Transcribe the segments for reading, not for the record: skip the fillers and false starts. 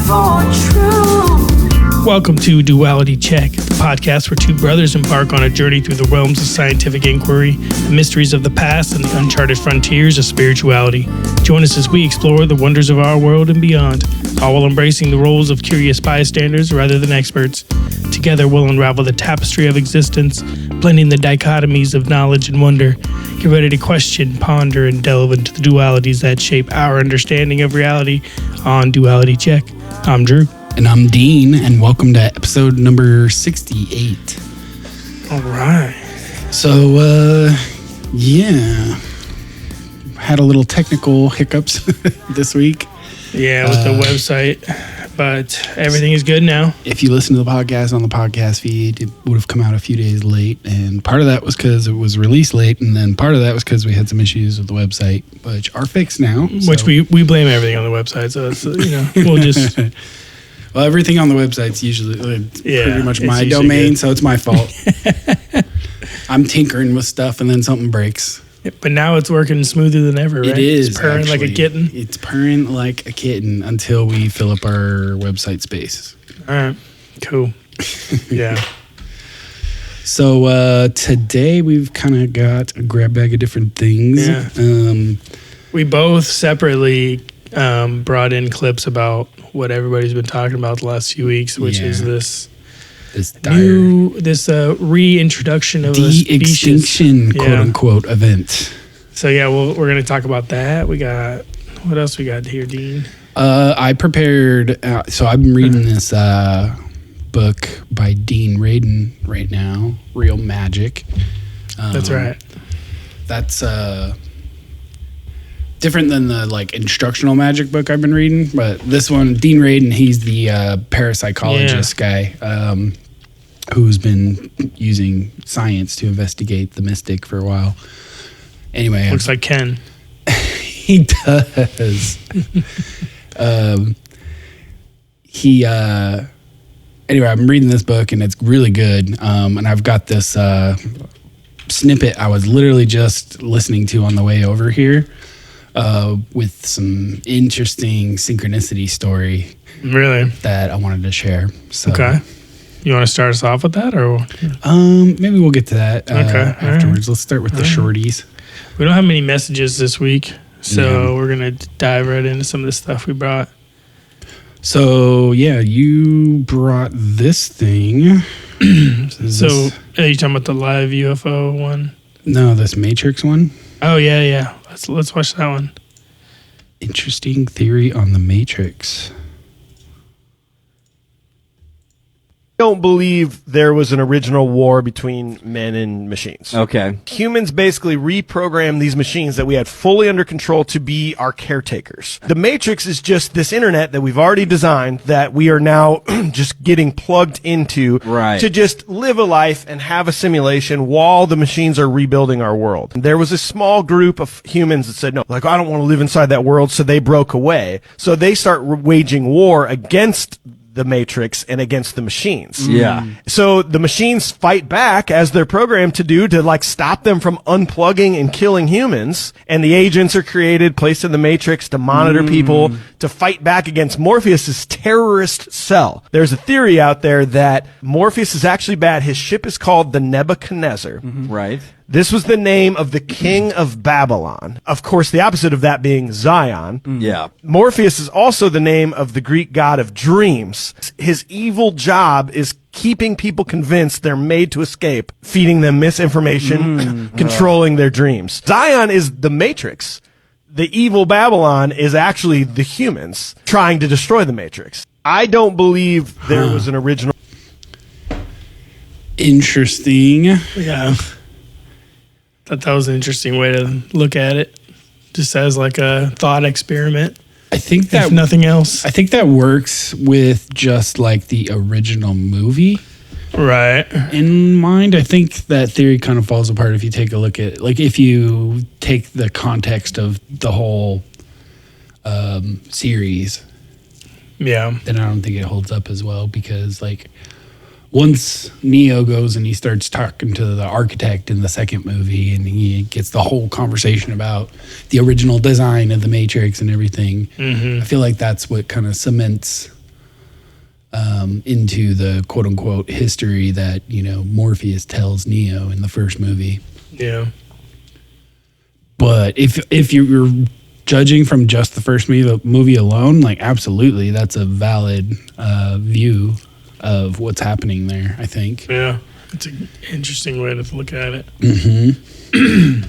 for truth. Welcome to Duality Check, the podcast where two brothers embark on a journey through the realms of scientific inquiry, the mysteries of the past, and the uncharted frontiers of spirituality. Join us as we explore the wonders of our world and beyond, all while embracing the roles of curious bystanders rather than experts. Together, we'll unravel the tapestry of existence, blending the dichotomies of knowledge and wonder. Get ready to question, ponder, and delve into the dualities that shape our understanding of reality on Duality Check. I'm Drew. And I'm Dean, and welcome to episode number 68. All right. So, had a little technical hiccups this week. Yeah, with the website, but everything is good now. If you listen to the podcast on the podcast feed, it would have come out a few days late, and part of that was because it was released late, and then part of that was because we had some issues with the website, which are fixed now. Which we blame everything on the website, so it's, we'll just... Well, everything on the website's usually pretty much my domain, good. So it's my fault. I'm tinkering with stuff, and then something breaks. But now it's working smoother than ever, right? It is. It's purring like a kitten. It's purring like a kitten until we fill up our website space. All right. Cool. Yeah. So today we've kind of got a grab bag of different things. Yeah. We both separately brought in clips about what everybody's been talking about the last few weeks, which is this reintroduction of De-Extinction, quote unquote, event. So we're going to talk about that. What else we got here, Dean? I prepared. So I've been reading this book by Dean Radin right now, Real Magic. That's right. That's different than the instructional magic book I've been reading, but this one, Dean Radin, he's the parapsychologist guy who's been using science to investigate the mystic for a while. Anyway, looks like Ken. He does. Anyway, I'm reading this book and it's really good. And I've got this snippet I was literally just listening to on the way over here. With some interesting synchronicity story. Really? That I wanted to share. So, okay. You want to start us off with that, or? Maybe we'll get to that afterwards. Right. Let's start with the shorties. We don't have many messages this week, so we're going to dive right into some of the stuff we brought. So, you brought this thing. Are you talking about the live UFO one? No, this Matrix one. Oh, yeah. Let's watch that one. Interesting theory on the Matrix. I don't believe there was an original war between men and machines. Okay. Humans basically reprogrammed these machines that we had fully under control to be our caretakers. The Matrix is just this internet that we've already designed that we are now just getting plugged into to just live a life and have a simulation while the machines are rebuilding our world. There was a small group of humans that said, no, I don't want to live inside that world, so they broke away. So they start waging war against the Matrix and against the machines. Yeah. So the machines fight back as they're programmed to do to stop them from unplugging and killing humans. And the agents are created, placed in the Matrix to monitor people, to fight back against Morpheus's terrorist cell. There's a theory out there that Morpheus is actually bad. His ship is called the Nebuchadnezzar. Right. This was the name of the king of Babylon. Of course, the opposite of that being Zion. Yeah. Morpheus is also the name of the Greek god of dreams. His evil job is keeping people convinced they're made to escape, feeding them misinformation, controlling their dreams. Zion is the Matrix. The evil Babylon is actually the humans trying to destroy the Matrix. I don't believe there was an original. Interesting. Yeah. Thought that was an interesting way to look at it, just as a thought experiment. I think that, if nothing else, I think that works with just the original movie, right? In mind. I think that theory kind of falls apart if you take a look at if you take the context of the whole series. Yeah. Then I don't think it holds up as well because once Neo goes and he starts talking to the architect in the second movie and he gets the whole conversation about the original design of the Matrix and everything, I feel like that's what kind of cements into the quote unquote history that, Morpheus tells Neo in the first movie. Yeah. But if you're judging from just the first movie alone, like absolutely, that's a valid view of what's happening there, I think. Yeah. It's an interesting way to look at it. Mm-hmm.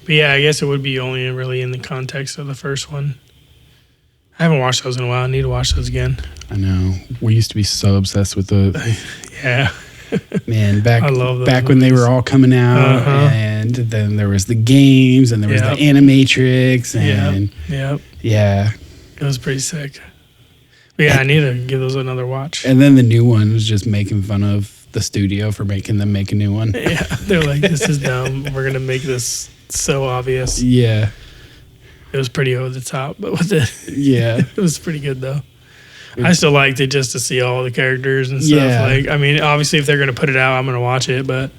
But yeah, I guess it would be only really in the context of the first one. I haven't watched those in a while. I need to watch those again. I know. We used to be so obsessed with the yeah. Man, I love those back when they were all coming out, and then there was the games, and there was the Animatrix, and yeah, it was pretty sick. But yeah, I need to give those another watch. And then the new one was just making fun of the studio for making them make a new one. Yeah, they're like, this is dumb. We're gonna make this so obvious. Yeah, it was pretty over the top, but with it, it was pretty good though. I still liked it just to see all the characters and stuff. Yeah. Like, I mean, obviously, if they're going to put it out, I'm going to watch it. But,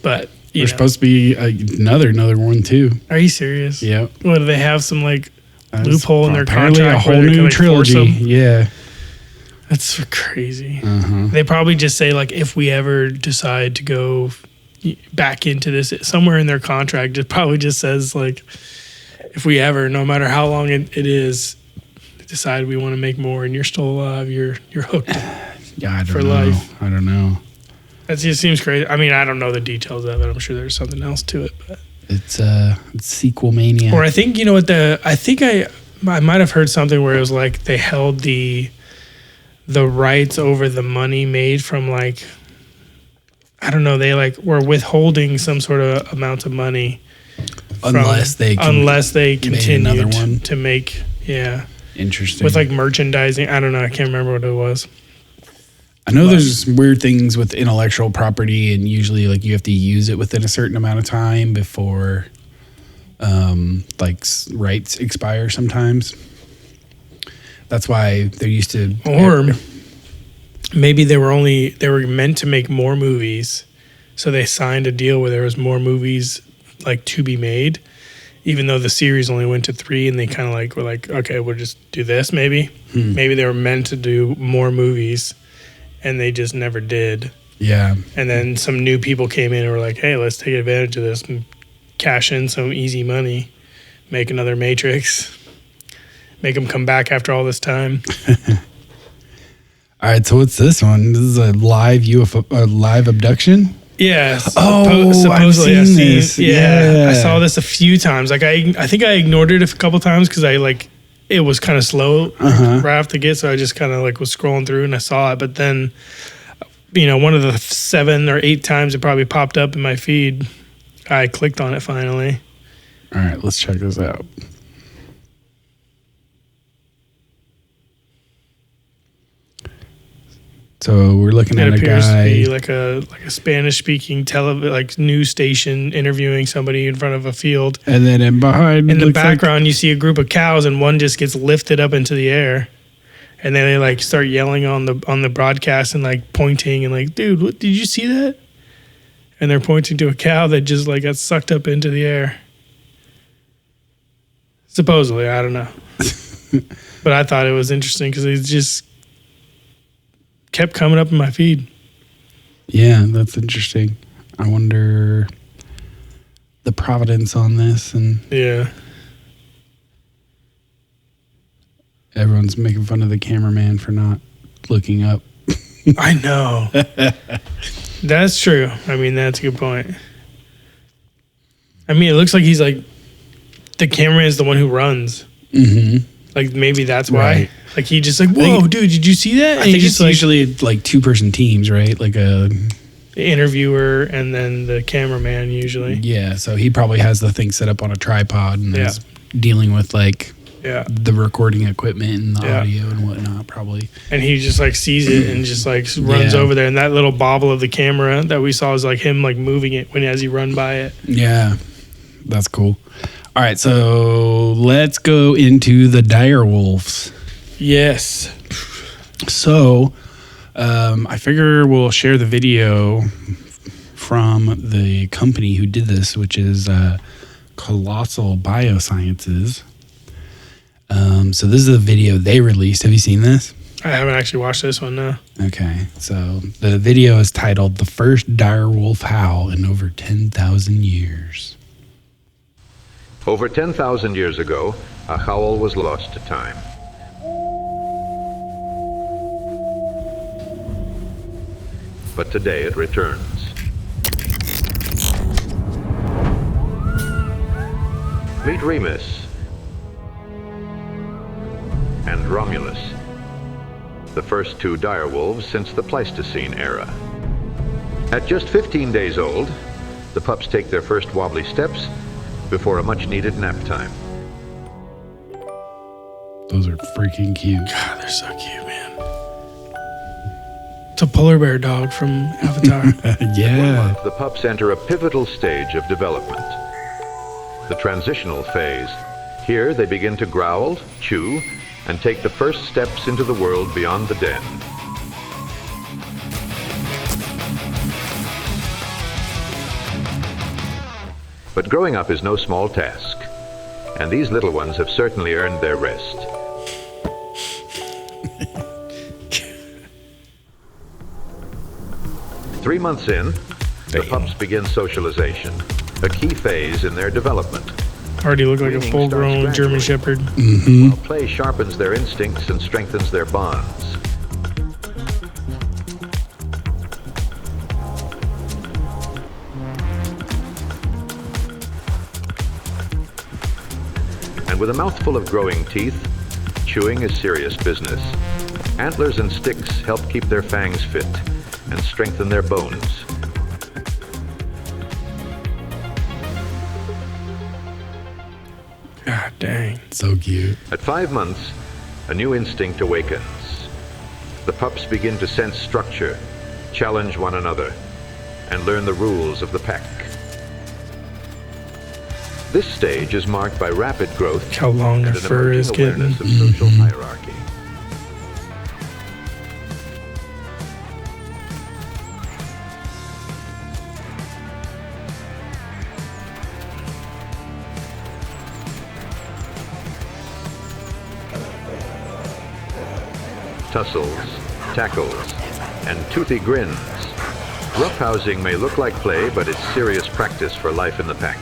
but there's supposed to be another one too. Are you serious? Yeah. What, do they have some like loophole in their apparently contract? A whole new trilogy. Yeah. That's crazy. They probably just say like, if we ever decide to go back into this, somewhere in their contract, it probably just says like, if we ever, no matter how long it is, decide we want to make more and you're still alive, you're hooked. Yeah, I don't for know. Life. I don't know. That just seems crazy. I mean, I don't know the details of it. I'm sure there's something else to it, but it's sequel mania. Or I think I might have heard something where it was like they held the rights over the money made from like, I don't know, they like were withholding some sort of amount of money unless they continued to make interesting with like merchandising. I don't know. I can't remember what it was. I know there's weird things with intellectual property, and usually like you have to use it within a certain amount of time before like rights expire sometimes. That's why they're used to. Or maybe they were meant to make more movies, so they signed a deal where there was more movies like to be made, even though the series only went to 3, and they kind of like were like, okay, we'll just do this maybe. Maybe they were meant to do more movies, and they just never did. Yeah. And then some new people came in and were like, hey, let's take advantage of this and cash in some easy money, make another Matrix, make them come back after all this time. All right, so what's this one? This is a live live abduction? Yeah. Supposedly, I've seen this. Yeah. I saw this a few times. Like I think I ignored it a couple times because it was kind of slow right to get, so I just kind of like was scrolling through and I saw it. But then, one of the 7 or 8 times it probably popped up in my feed, I clicked on it finally. All right, let's check this out. So we're looking at a guy. It appears to be like a Spanish-speaking news station interviewing somebody in front of a field. And then in the background, you see a group of cows, and one just gets lifted up into the air, and then they like start yelling on the broadcast and like pointing and like, dude, what did you see that? And they're pointing to a cow that just like got sucked up into the air. Supposedly, I don't know, but I thought it was interesting because it just kept coming up in my feed. Yeah, that's interesting. I wonder the providence on this, and everyone's making fun of the cameraman for not looking up. I know. That's true. I mean, that's a good point. I mean, it looks like he's like the cameraman is the one who runs. Like maybe that's why. Right. Like he just like, whoa, dude, did you see that? And I think it's usually like 2-person teams, right? Like the interviewer and then the cameraman usually. Yeah, so he probably has the thing set up on a tripod and is dealing with like the recording equipment and the audio and whatnot, probably. And he just like sees it and just like runs over there, and that little bobble of the camera that we saw is like him like moving it as he run by it. Yeah, that's cool. All right, so let's go into the dire wolves. Yes. So I figure we'll share the video from the company who did this, which is Colossal Biosciences. So this is a video they released. Have you seen this? I haven't actually watched this one, no. Okay, so the video is titled "The First Direwolf Howl in Over 10,000 Years." Over 10,000 years ago, a howl was lost to time. But today it returns. Meet Remus and Romulus, the first two direwolves since the Pleistocene era. At just 15 days old, the pups take their first wobbly steps before a much-needed nap time. Those are freaking cute. God, they're so cute, man. It's a polar bear dog from Avatar. Yeah. The pups enter a pivotal stage of development, the transitional phase. Here they begin to growl, chew, and take the first steps into the world beyond the den. But growing up is no small task, and these little ones have certainly earned their rest. Three months in, the pups begin socialization, a key phase in their development. Already look like a full-grown German Shepherd. While play sharpens their instincts and strengthens their bonds. And with a mouthful of growing teeth, chewing is serious business. Antlers and sticks help keep their fangs fit and strengthen their bones. God dang. So cute. At 5 months, a new instinct awakens. The pups begin to sense structure, challenge one another, and learn the rules of the pack. This stage is marked by rapid growth How long and their an fur is emerging getting. awareness of social hierarchy. Tussles, tackles, and toothy grins. Roughhousing may look like play, but it's serious practice for life in the pack.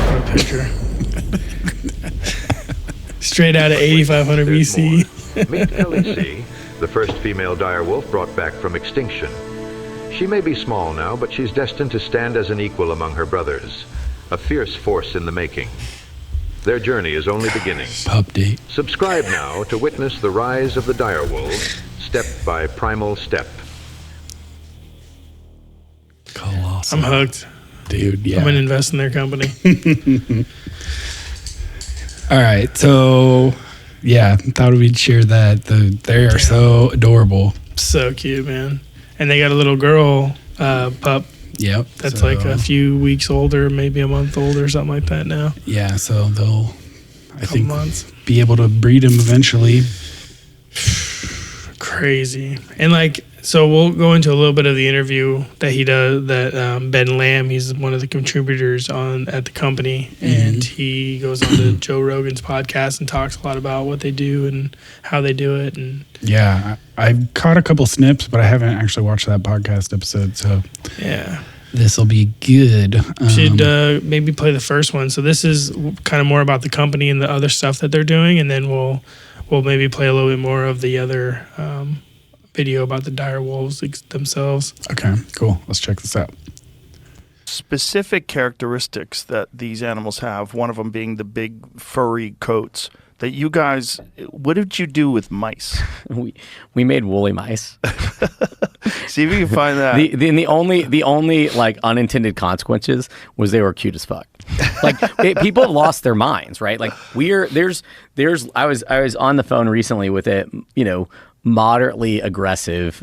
What a picture. Straight out of 8500 There's BC. more. Meet Khaleesi, the first female direwolf brought back from extinction. She may be small now, but she's destined to stand as an equal among her brothers, a fierce force in the making. Their journey is only beginning. Update. Subscribe now to witness the rise of the direwolves, step by primal step. Colossal. I'm hooked. Dude, yeah. I'm going to invest in their company. All right, so yeah, thought we'd share that. They are so adorable. So cute, man. And they got a little girl pup Yep. that's so, like a few weeks older, maybe a month old or something like that now. Yeah, so they'll, I think, months. be able to breed them eventually. Crazy. And like, so we'll go into a little bit of the interview that he does, that Ben Lamm, he's one of the contributors at the company, and he goes on to Joe Rogan's podcast and talks a lot about what they do and how they do it. And Yeah, I've caught a couple snips, but I haven't actually watched that podcast episode, so yeah, this will be good. should maybe play the first one. So this is kind of more about the company and the other stuff that they're doing, and then we'll maybe play a little bit more of the other video about the dire wolves themselves. Okay, cool. Let's check this out. Specific characteristics that these animals have, one of them being the big furry coats. That you guys, what did you do with mice? We made woolly mice. See if you can find that. The only like unintended consequences was they were cute as fuck. Like people lost their minds, right? Like I was on the phone recently with a moderately aggressive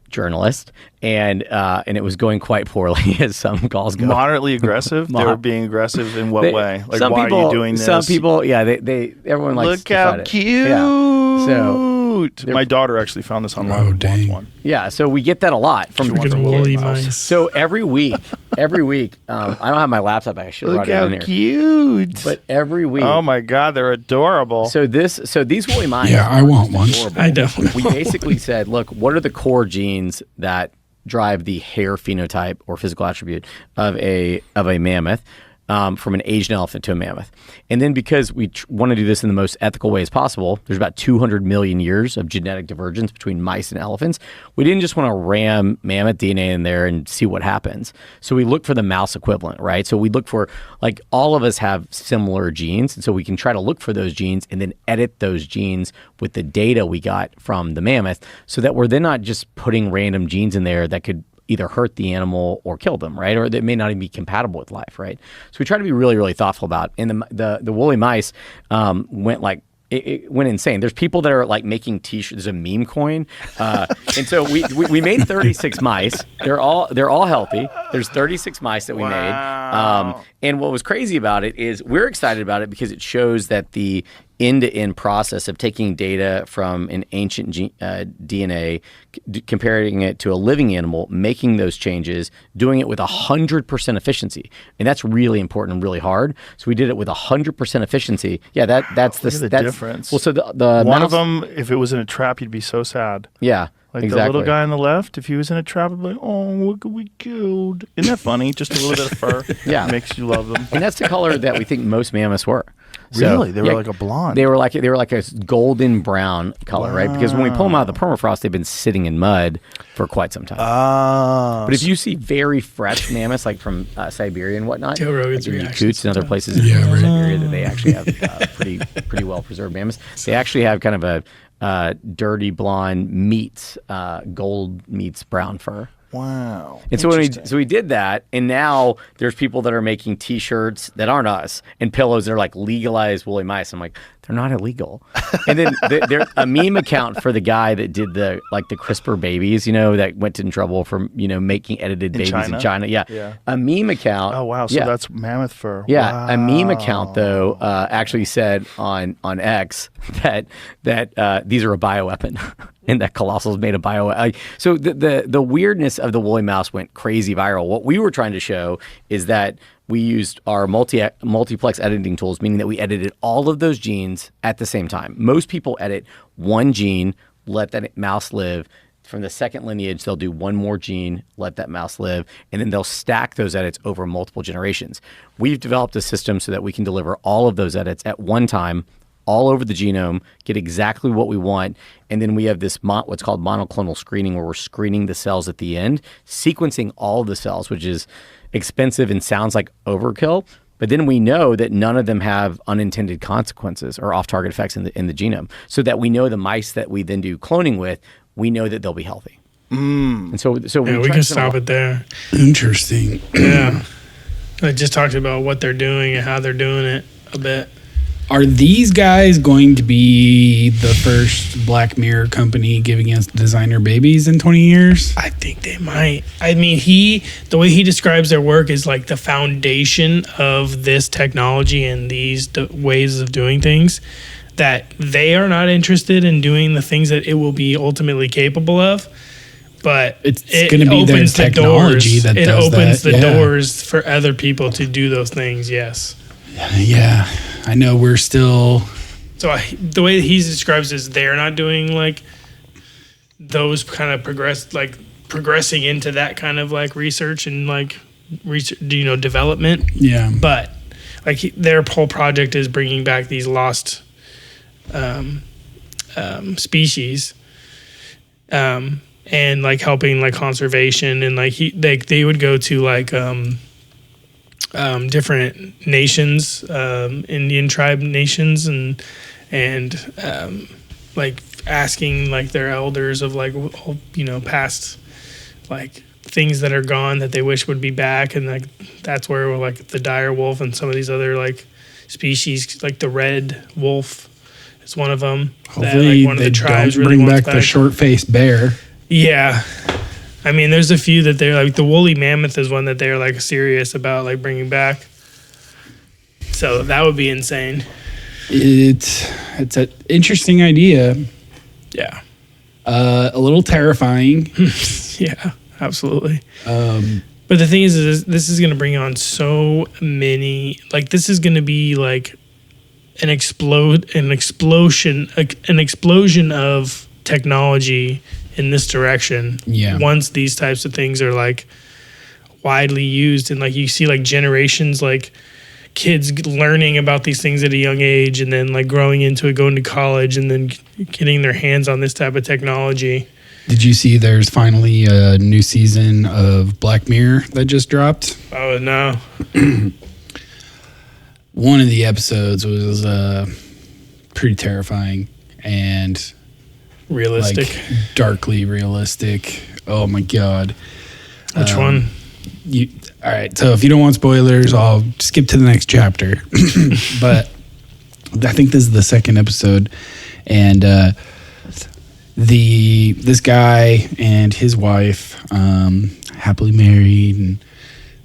journalist, and it was going quite poorly, as some calls go. Moderately aggressive? They were being aggressive in what way? Like, why are you doing this? Some people, yeah, everyone likes Look to how fight it. cute. Yeah. So cute. My daughter actually found this online. Oh, and wants dang. one. Yeah, so we get that a lot from Freaking woolly mice. So every week, I don't have my laptop. I should Look run it how in here. cute. But every week. Oh my God, they're adorable. So these woolly mice. Yeah, I want one. adorable. I definitely We basically said, look, what are the core genes that drive the hair phenotype or physical attribute of a mammoth? From an aged elephant to a mammoth. And then because we want to do this in the most ethical way as possible, there's about 200 million years of genetic divergence between mice and elephants. We didn't just want to ram mammoth DNA in there and see what happens. So we look for the mouse equivalent, right? So we look for, like, all of us have similar genes. And so we can try to look for those genes and then edit those genes with the data we got from the mammoth so that we're then not just putting random genes in there that could either hurt the animal or kill them, right? Or that may not even be compatible with life, right? So we try to be really, really thoughtful about it. And the woolly mice went like, it went insane. There's people that are like making T-shirts. There's a meme coin, and so we made 36 mice. They're all healthy. There's 36 mice that we made. And what was crazy about it is we're excited about it because it shows that the end-to-end process of taking data from an ancient DNA, comparing it to a living animal, making those changes, doing it with 100% efficiency, and that's really important and really hard. So we did it with 100% efficiency. Yeah, that's the difference. Well, so the one mouse, of them, if it was in a trap, you'd be so sad. yeah. Like exactly. the little guy on the left, if he was in a trap, I'd be like, oh, look what we killed. Isn't that funny? Just a little bit of fur. Yeah. Makes you love them. And that's the color that we think most mammoths were. So, Really? They were like a blonde. They were like a golden brown color, right? Because when we pull them out of the permafrost, they've been sitting in mud for quite some time. But if you see very fresh mammoths, like from Siberia and whatnot, Joe Rogan's like in reactions Yakutsk and other places in right. Siberia, that they actually have pretty well preserved mammoths. They actually have kind of a dirty blonde meets gold meets brown fur. Wow. And so we did that, and now there's people that are making T-shirts that aren't us, and pillows that are like legalized woolly mice. I'm like, they're not illegal. And then there's a meme account for the guy that did the CRISPR babies, that went in trouble for making edited babies in China. Yeah. A meme account. Oh wow. So that's mammoth fur. Yeah, Wow. a meme account though actually said on X that these are a bioweapon, and that Colossal's made a bioweapon. So the weirdness of the woolly mouse went crazy viral. What we were trying to show is that we used our multiplex editing tools, meaning that we edited all of those genes at the same time. Most people edit one gene, let that mouse live. From the second lineage, they'll do one more gene, let that mouse live, and then they'll stack those edits over multiple generations. We've developed a system so that we can deliver all of those edits at one time, all over the genome, get exactly what we want, and then we have this what's called monoclonal screening, where we're screening the cells at the end, sequencing all of the cells, which is expensive and sounds like overkill, but then we know that none of them have unintended consequences or off-target effects in the genome, so that we know the mice that we then do cloning with, we know that they'll be healthy. And so we can stop it there. Interesting. Yeah. I just talked about what they're doing and how they're doing it a bit. Are these guys going to be the first Black Mirror company giving us designer babies in 20 years? I think they might. I mean, the way he describes their work is like the foundation of this technology and these ways of doing things, that they are not interested in doing the things that it will be ultimately capable of. But it's going to be their technology that does that. It opens the doors for other people to do those things, yes. Yeah, I know we're still... So the way he describes is they're not doing like those kind of progressing into that kind of like research and like development. Yeah. But like their whole project is bringing back these lost species, and like helping like conservation, and like they would go to like different nations, Indian tribe nations, and like asking like their elders of like past like things that are gone that they wish would be back, and like that's where like the dire wolf and some of these other like species, like the red wolf is one of them. Hopefully that, like, one of the tribes don't really bring wants back the short-faced bear. Yeah. I mean, there's a few that they're like, the woolly mammoth is one that they're like serious about like bringing back. So that would be insane. It's an interesting idea. Yeah. A little terrifying. Yeah, absolutely. But the thing is this is going to bring on so many, like, this is going to be like an explosion of technology in this direction. Yeah. Once these types of things are like widely used, and like you see like generations, like kids learning about these things at a young age, and then like growing into it, going to college, and then getting their hands on this type of technology. Did you see there's finally a new season of Black Mirror that just dropped? Oh no. One of the episodes was pretty terrifying and Realistic. like darkly realistic. Oh my god. Which one? All right, so if you don't want spoilers, I'll skip to the next chapter. But I think this is the second episode, and this guy and his wife, happily married, and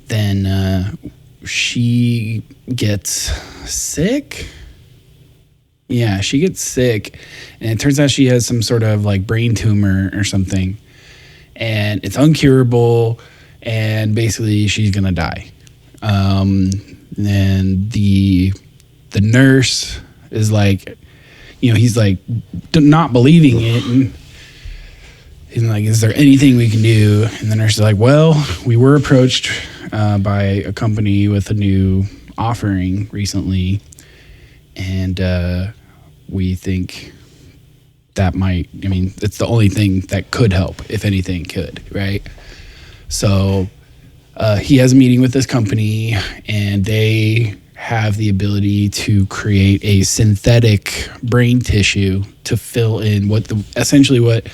then she gets sick. Yeah, she gets sick, and it turns out she has some sort of like brain tumor or something, and it's uncurable. And basically, she's gonna die. And the nurse is like, he's like not believing it, and like, is there anything we can do? And the nurse is like, well, we were approached by a company with a new offering recently, and we think that might. I mean, it's the only thing that could help, if anything could, right? So he has a meeting with this company, and they have the ability to create a synthetic brain tissue to fill in essentially what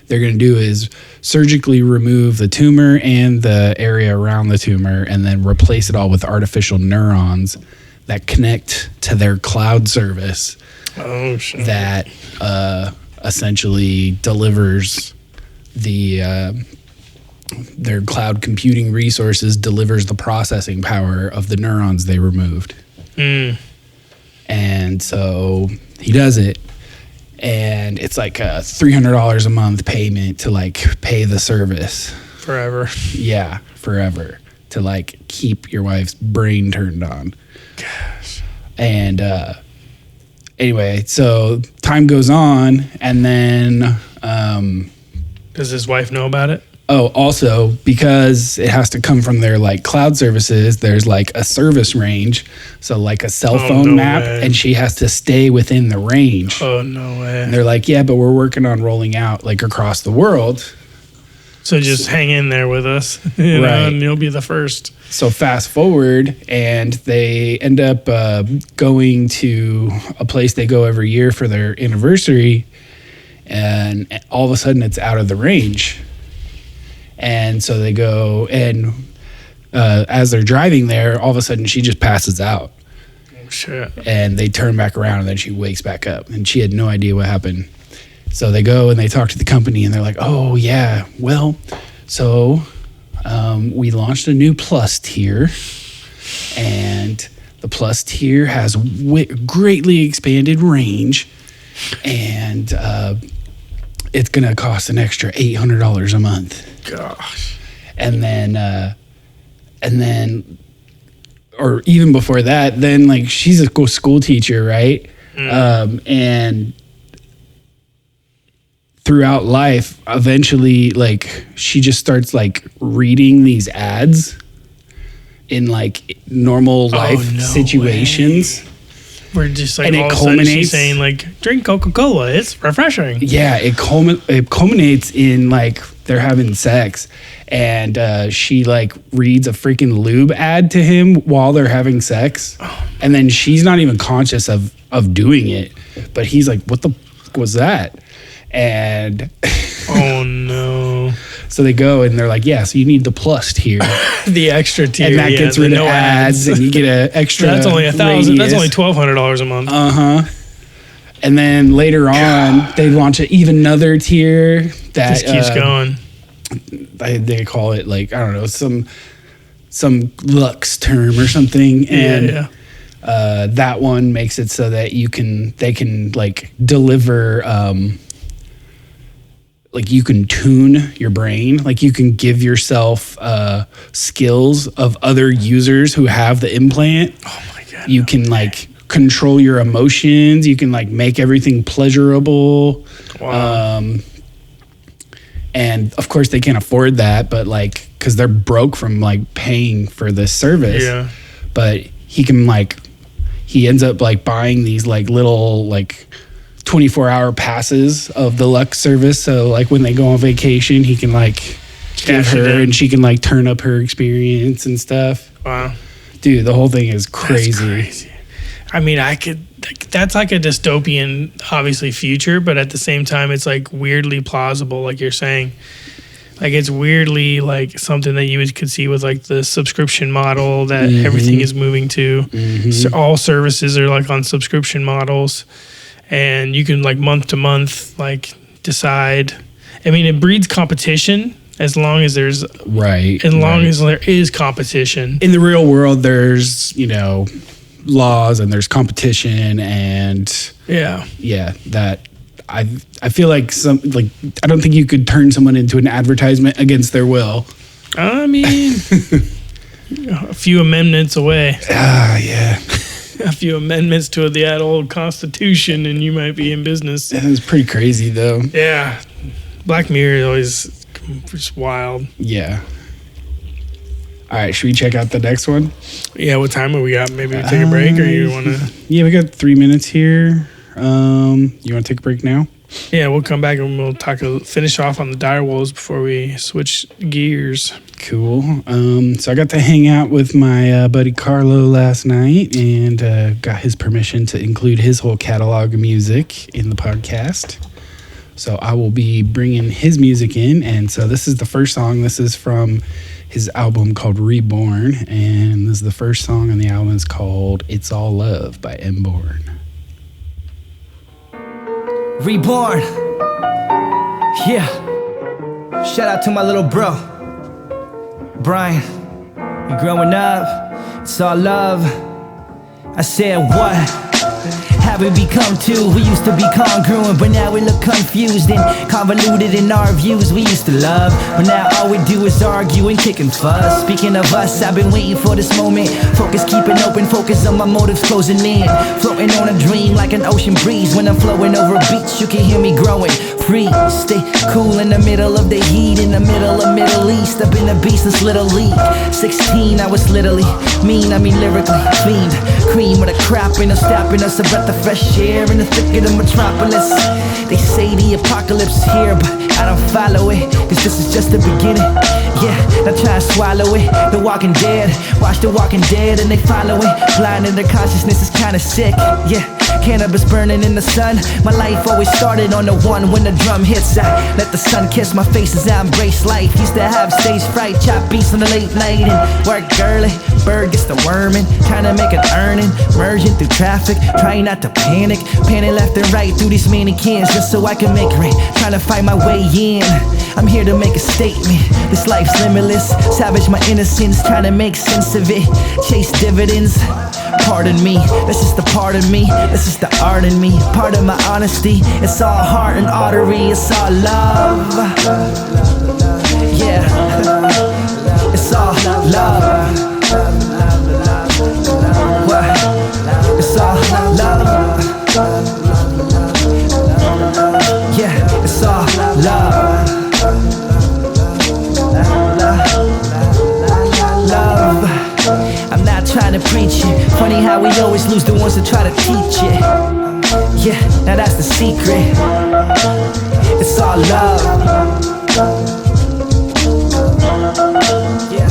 they're going to do is surgically remove the tumor and the area around the tumor, and then replace it all with artificial neurons that connect to their cloud service. Oh shit. That essentially delivers their cloud computing resources, delivers the processing power of the neurons they removed. And so he does it, and it's like a $300 a month payment to like pay the service Forever. Yeah, forever, to like keep your wife's brain turned on. Gosh. And anyway, so time goes on, and then Does his wife know about it? oh, also, because it has to come from their like cloud services, there's like a service range. So like a cell phone no map, way. and she has to stay within the range. Oh no way. And they're like, yeah, but we're working on rolling out like across the world. So just hang in there with us, you know, Right. and you'll be the first. So fast forward, and they end up going to a place they go every year for their anniversary, and all of a sudden it's out of the range. And so they go, and as they're driving there, all of a sudden she just passes out. Oh, shit. And they turn back around, and then she wakes back up, and she had no idea what happened. So they go and they talk to the company, and they're like, oh yeah, well, so we launched a new plus tier, and the plus tier has greatly expanded range, and it's gonna cost an extra $800 a month. Gosh. And then or even before that, then like she's a school teacher, right? And throughout life, eventually, like she just starts like reading these ads in like normal life no situations. We're just like, And it all of a sudden she's culminates- saying like, drink Coca-Cola, it's refreshing. Yeah, it culminates in like they're having sex, and she like reads a freaking lube ad to him while they're having sex, and then she's not even conscious of doing it, but he's like, "What the fuck was that?" And Oh no. so they go and they're like, "Yeah, so you need the plus tier, The extra tier. and that yeah, gets the rid of no ads, and you get an extra." That's only $1,000. That's radius. only $1,200 a month. And then later on, they launch even another tier that just keeps going. They call it like, I don't know, some Lux term or something, and Yeah. that one makes it so that they can like deliver like you can tune your brain, like you can give yourself skills of other users who have the implant. Oh my God. You can like control your emotions. You can like make everything pleasurable. Wow. And of course they can't afford that, but like, cause they're broke from like paying for this service. Yeah. But he can like, he ends up like buying these like little like 24-hour passes of the Lux service. So like when they go on vacation, he can like give Cash it her in. and she can like turn up her experience and stuff. Wow. Dude, the whole thing is That's crazy. crazy. I mean, that's like a dystopian, obviously, future, but at the same time, it's like weirdly plausible, like you're saying. Like it's weirdly like something that you could see with like the subscription model that everything is moving to. So all services are like on subscription models, and you can like month to month like decide. I mean, it breeds competition as long as there's Right. as long as there is competition. in the real world, there's, you know, laws and there's competition and Yeah. that I feel like I don't think you could turn someone into an advertisement against their will. I mean, a few amendments away. Yeah. A few amendments to the old Constitution, and you might be in business. That was pretty crazy though. Yeah. Black Mirror is always just wild. Yeah. All right, should we check out the next one? Yeah, what time have we got? Maybe we take a break, or you want to? Yeah, we got 3 minutes here. You want to take a break now? Yeah, we'll come back and we'll finish off on the dire wolves before we switch gears. Cool. So I got to hang out with my buddy Carlo last night and got his permission to include his whole catalog of music in the podcast. So I will be bringing his music in. And so this is the first song. This is from his album called Reborn. And this is the first song on the album. It's called It's All Love by M.Born. Reborn. Yeah. Shout out to my little bro, Brian. You growing up, it's all love. I said what? Have we become two? We used to be congruent, but now we look confused and convoluted in our views. We used to love, but now all we do is argue and kick and fuss. Speaking of us, I've been waiting for this moment. Focus, keeping open, focus on my motives closing in. Floating on a dream like an ocean breeze. When I'm flowing over a beach, you can hear me growing. Free, stay cool in the middle of the heat. In the middle of Middle East, I've been a beast since Little League. 16, I was literally mean, I mean lyrically fiend. Cream with a crap, ain't no stopping us. A breath of fresh air in the thick of the metropolis. They say the apocalypse is here, but I don't follow it, cause this is just the beginning. Yeah, now try to swallow it. The Walking Dead, watch The Walking Dead and they follow it. Blind in their consciousness is kinda sick. Yeah, cannabis burning in the sun. My life always started on the one when the drum hits. I let the sun kiss my face as I embrace life. Used to have stage fright, chop beats on the late night and work early. Bird gets the worming, kinda make an earning. Merging through traffic, trying not to panic. Panning left and right through these mannequins just so I can make rent. Trying to find my way in. I'm here to make a statement. This life's limitless. Savage my innocence, trying to make sense of it. Chase dividends. Pardon me, this is the part of me. This is the art in me. Part of my honesty. It's all heart and artery. It's all love. Yeah. It's all love. What? It's all love. Yeah, it's all love. Love. I'm not trying to preach it. Funny how we always lose the ones that try to teach it. Yeah, now that's the secret. It's all love. Yeah.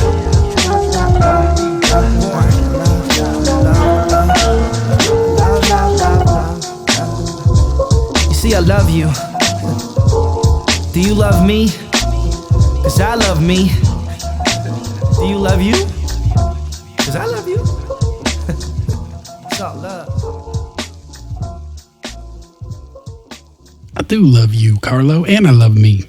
You see, I love you. Do you love me? 'Cause I love me. Do you love you? 'Cause I love you. It's all love. I do love you, Carlo, and I love me.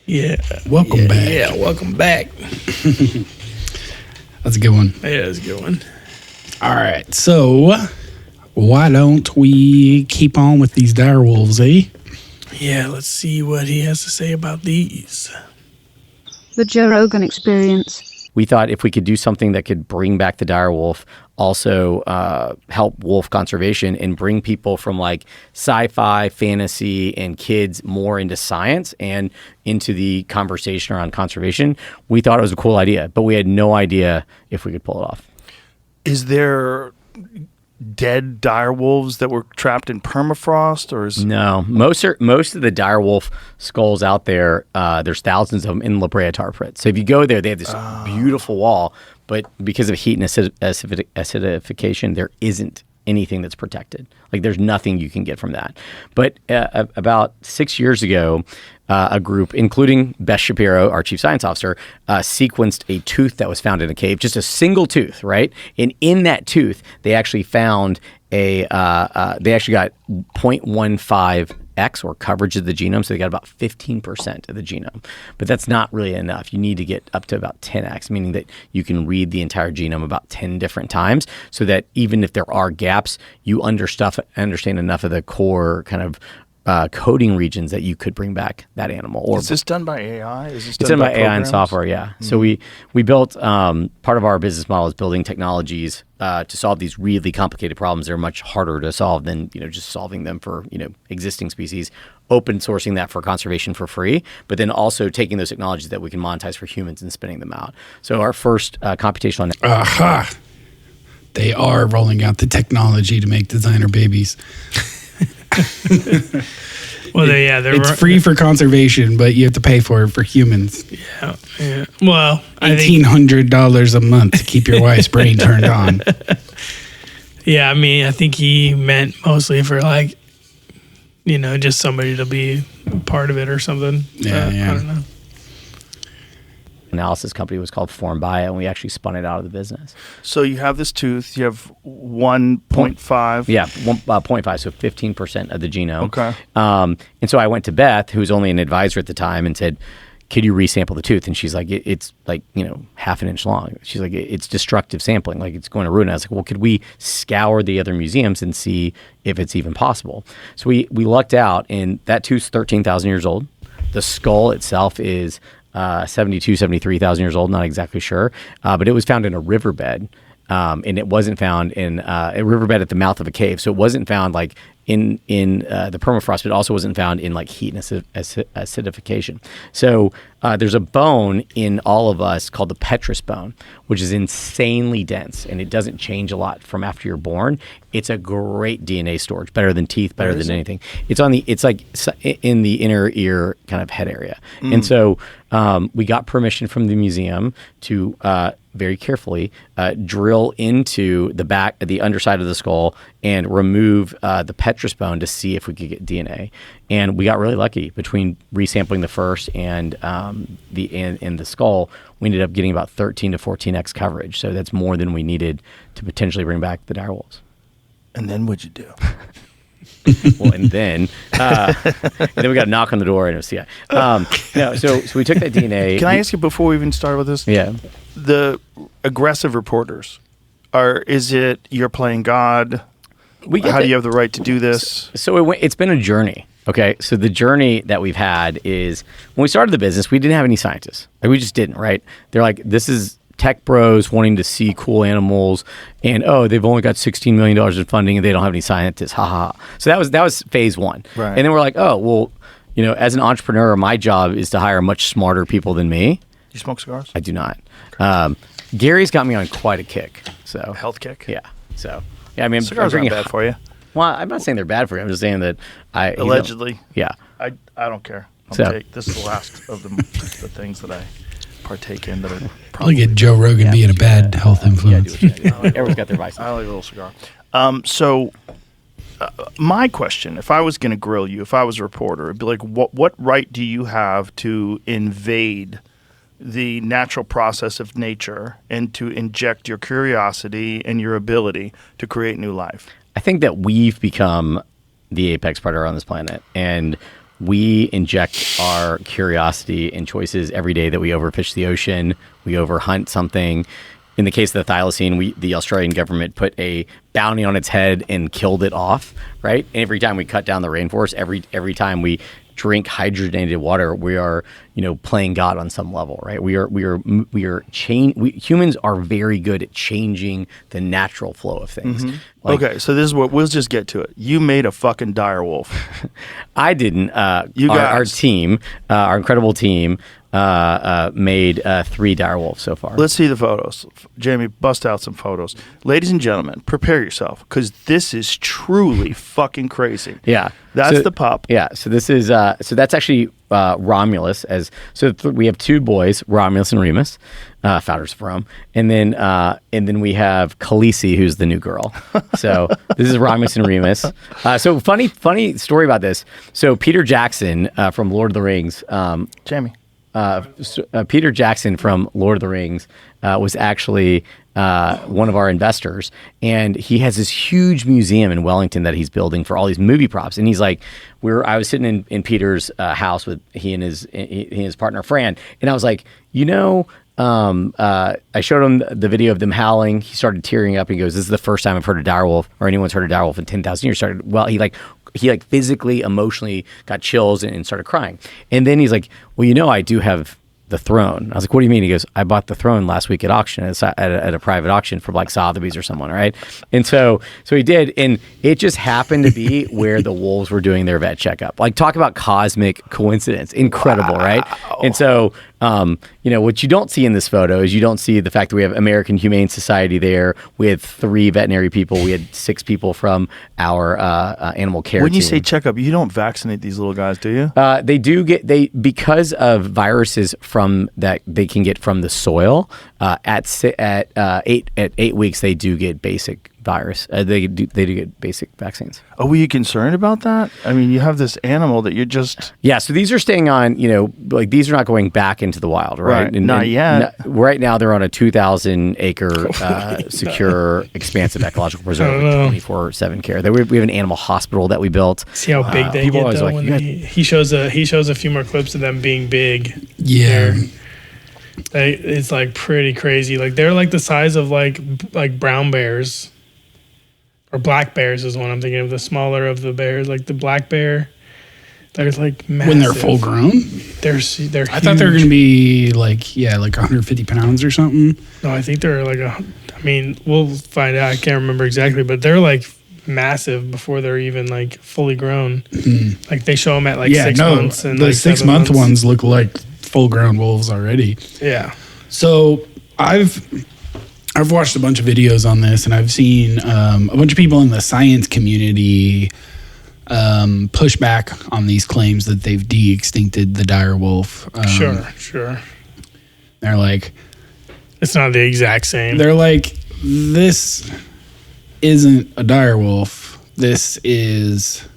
Yeah. Welcome back. Yeah, welcome back. That's a good one. Yeah, that's a good one. All right, so why don't we keep on with these dire wolves, eh? Yeah, let's see what he has to say about these. The Joe Rogan Experience. We thought if we could do something that could bring back the dire wolf, also help wolf conservation and bring people from like sci-fi, fantasy, and kids more into science and into the conversation around conservation, we thought it was a cool idea, but we had no idea if we could pull it off. Is there dead dire wolves that were trapped in permafrost, or is No, most of the dire wolf skulls out there. There's thousands of them in La Brea tar pit. So if you go there, they have this beautiful wall, but because of heat and acidification, there isn't anything that's protected. Like there's nothing you can get from that. But about 6 years ago, a group, including Beth Shapiro, our chief science officer, sequenced a tooth that was found in a cave, just a single tooth, right? And in that tooth, they actually found they actually got 0.15x or coverage of the genome. So they got about 15% of the genome. But that's not really enough. You need to get up to about 10x, meaning that you can read the entire genome about 10 different times so that even if there are gaps, you understand enough of the core kind of coding regions that you could bring back that animal. Or is this done by AI? It's done by AI and software, yeah. Mm-hmm. So we built, part of our business model is building technologies to solve these really complicated problems. They're much harder to solve than just solving them for existing species. Open sourcing that for conservation for free, but then also taking those technologies that we can monetize for humans and spinning them out. So our first computational. Aha! They are rolling out the technology to make designer babies. Well, it's free for conservation, but you have to pay for it for humans. Yeah. Well, $1,800 a month to keep your wife's brain turned on. Yeah, I mean, I think he meant mostly for like, just somebody to be part of it or something. Yeah. I don't know. Analysis company was called Form Bio, and we actually spun it out of the business. So you have this tooth. You have 1.5. Yeah, 0.5, so 15% of the genome. Okay. And so I went to Beth, who was only an advisor at the time, and said, could you resample the tooth? And she's like, it's like, half an inch long. She's like, it's destructive sampling. Like, it's going to ruin it. I was like, well, could we scour the other museums and see if it's even possible? So we lucked out, and that tooth's 13,000 years old. The skull itself is 73,000 years old, not exactly sure. But it was found in a riverbed. And it wasn't found in a riverbed at the mouth of a cave. So it wasn't found like in the permafrost, but it also wasn't found in like heat and acidification. So there's a bone in all of us called the petrous bone, which is insanely dense, and it doesn't change a lot from after you're born. It's a great DNA storage, better than teeth, better than anything. It's like in the inner ear kind of head area. And so we got permission from the museum to very carefully drill into the underside of the skull and remove the petrous bone to see if we could get DNA. And we got really lucky between resampling the first and the skull. We ended up getting about 13 to 14x coverage. So that's more than we needed to potentially bring back the dire wolves. And then what'd you do? Well, and then we got a knock on the door and it was CI. So we took that DNA. Can I ask you before we even start with this? Yeah. The aggressive reporters, is it you're playing God? How do you have the right to do this? So it's been a journey. Okay, so the journey that we've had is when we started the business, we didn't have any scientists. Like, we just didn't, right? They're like, this is tech bros wanting to see cool animals, and they've only got $16 million in funding and they don't have any scientists. Ha ha. So that was phase one. Right. And then we're like, as an entrepreneur, my job is to hire much smarter people than me. You smoke cigars? I do not. Gary's got me on quite a kick. So health kick? Yeah. So yeah, I mean, cigars aren't bad for you. Well, I'm not saying they're bad for you. I'm just saying that allegedly. Yeah. I don't care. This is the last of the things that I partake in that are probably get Joe Rogan being a bad health influence. Everyone's got their vices. I like a little cigar. My question, if I was going to grill you, if I was a reporter, it'd be like, what right do you have to invade the natural process of nature and to inject your curiosity and your ability to create new life? I think that we've become the apex predator on this planet, and we inject our curiosity and choices every day that we overfish the ocean, we overhunt something. In the case of the thylacine, the Australian government put a bounty on its head and killed it off, right? And every time we cut down the rainforest, every time we drink hydrogenated water, we are, playing God on some level, right? Humans are very good at changing the natural flow of things. Okay, so this is what we'll just get to it. You made a fucking direwolf. I didn't. You guys. Our team, our incredible team, made 3 direwolves so far. Let's see the photos. Jamie, bust out some photos. Ladies and gentlemen, prepare yourself because this is truly fucking crazy. Yeah. That's the pup. Yeah. So this is so that's actually Romulus. We have 2 boys, Romulus and Remus, founders of Rome, and then we have Khaleesi, who's the new girl. So this is Romulus and Remus. So funny story about this. So Peter Jackson from Lord of the Rings, Jamie. Peter Jackson from Lord of the Rings was actually one of our investors, and he has this huge museum in Wellington that he's building for all these movie props. And he's like, I was sitting in Peter's house with he and his partner Fran, and I was like, I showed him the video of them howling. He started tearing up. He goes, "This is the first time I've heard a direwolf, or anyone's heard a direwolf in 10,000 years." He physically, emotionally got chills and started crying. And then he's like, "Well, I do have the throne." I was like, "What do you mean?" He goes, "I bought the throne last week at auction, at a private auction for like Sotheby's or someone, right?" And so he did, and it just happened to be where the wolves were doing their vet checkup. Like, talk about cosmic coincidence, incredible, right? And so, what you don't see in this photo is you don't see the fact that we have American Humane Society there. We had 3 veterinary people. We had 6 people from our animal care When you team. say checkup, you don't vaccinate these little guys, do you? They do because of viruses that they can get from the soil. At 8 weeks, they do get basic virus. They do get basic vaccines. Oh, were you concerned about that? I mean, you have this animal that you're just... Yeah, so these are staying on, these are not going back into the wild, right? Not yet. Right now, they're on a 2,000-acre secure, expansive ecological preserve with 24/7 care. We have an animal hospital that we built. See how big they get, though? He shows a few more clips of them being big. Yeah. It's like pretty crazy. Like they're like the size of like brown bears, or black bears is one I'm thinking of. The smaller of the bears, like the black bear. They're like massive. When they're full grown. They're. I thought they were gonna be like 150 pounds or something. No, I think they're like we'll find out. I can't remember exactly, but they're like massive before they're even like fully grown. Mm. Like they show them at 6 months, and the like 6 month ones look like full grown wolves already. Yeah. So I've watched a bunch of videos on this, and I've seen a bunch of people in the science community push back on these claims that they've de-extincted the dire wolf. Sure. They're like, it's not the exact same. They're like, this isn't a dire wolf. This is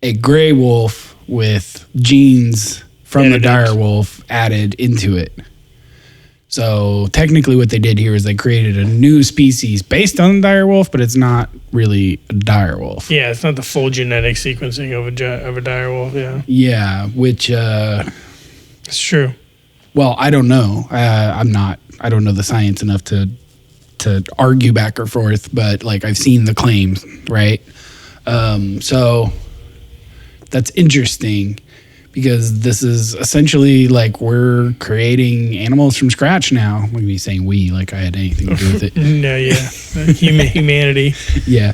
a gray wolf with genes from the dire wolf added into it. So technically what they did here is they created a new species based on the dire wolf, but it's not really a dire wolf. Yeah, it's not the full genetic sequencing of a dire wolf, yeah. Yeah, which... it's true. Well, I don't know. I don't know the science enough to argue back or forth, but I've seen the claims, right? So that's interesting, because this is essentially we're creating animals from scratch now. I'm going to be saying we, like I had anything to do with it. No, yeah. Humanity. Yeah.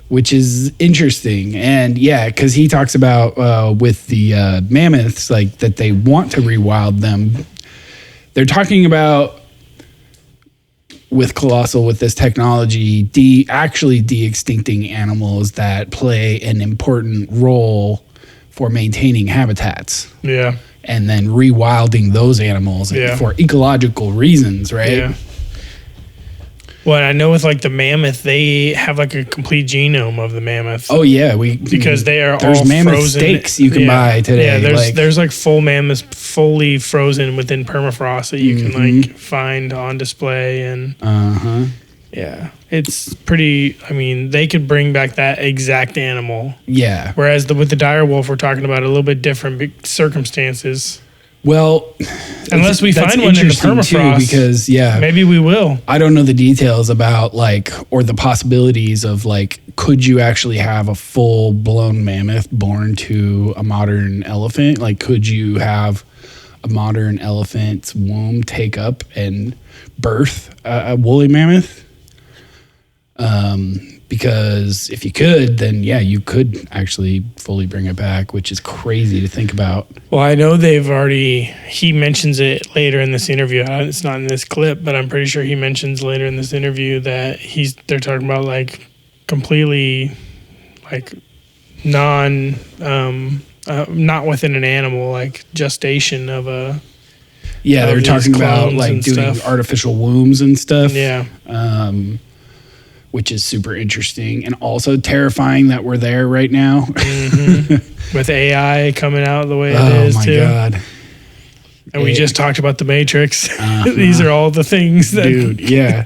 Which is interesting. And yeah, because he talks about with the mammoths, that they want to rewild them. They're talking about, with Colossal, with this technology, actually de-extincting animals that play an important role for maintaining habitats. Yeah. And then rewilding those animals for ecological reasons, right? Yeah. Well, I know with the mammoth, they have a complete genome of the mammoth. Oh yeah, because they are there's all mammoth frozen. steaks you can buy today. Yeah, there's full mammoths fully frozen within permafrost that you can find on display, and yeah, it's pretty. I mean, they could bring back that exact animal. Yeah. Whereas with the dire wolf, we're talking about a little bit different circumstances. Well, unless we that's find one in the interesting permafrost, too, because maybe we will. I don't know the details about like, or the possibilities of like, could you actually have a full blown mammoth born to a modern elephant? Like, could you have a modern elephant's womb take up and birth a woolly mammoth? Because if you could, then yeah, you could actually fully bring it back, which is crazy to think about. Well, I know he mentions it later in this interview. It's not in this clip, but I'm pretty sure he mentions later in this interview that they're talking about like completely like not within an animal, like gestation of a. Yeah, they were talking about like doing stuff. artificial wombs and stuff. Yeah. Which is super interesting and also terrifying that we're there right now. Mm-hmm. With AI coming out the way it is, oh my too. God. And we just talked about the Matrix. These are all the things that. Dude, yeah.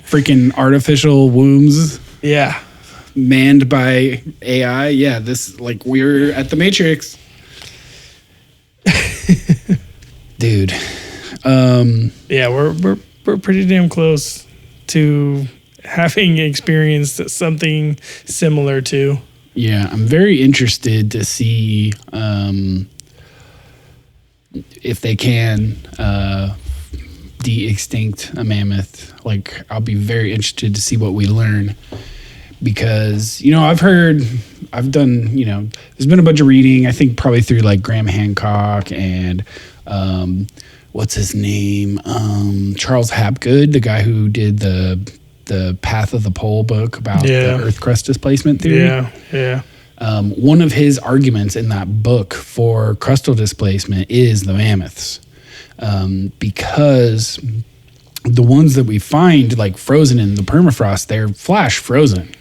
Freaking artificial wombs. Yeah. Manned by AI. Yeah, we're at the Matrix. Dude. Yeah, we're pretty damn close to having experienced something similar to. Yeah, I'm very interested to see if they can de-extinct a mammoth. Like, I'll be very interested to see what we learn. Because, I've done, there's been a bunch of reading, I think probably through like Graham Hancock and what's his name? Charles Hapgood, the guy who did the Path of the Pole book about the Earth crust displacement theory. Yeah. One of his arguments in that book for crustal displacement is the mammoths, because the ones that we find like frozen in the permafrost, they're flash frozen.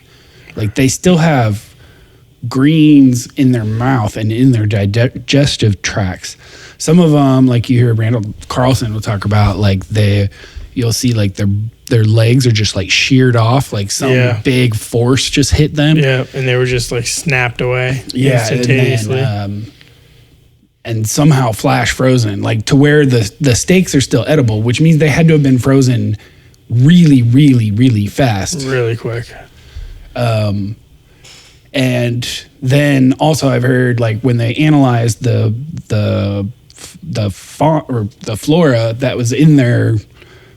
Like they still have greens in their mouth and in their digestive tracts. Some of them, like you hear Randall Carlson will talk about, like you'll see like their legs are just like sheared off, like some big force just hit them. Yeah, and they were just like snapped away instantaneously. And somehow flash frozen, like to where the steaks are still edible, which means they had to have been frozen really, really, really fast. Really quick. And then also I've heard like when they analyzed the flora that was in their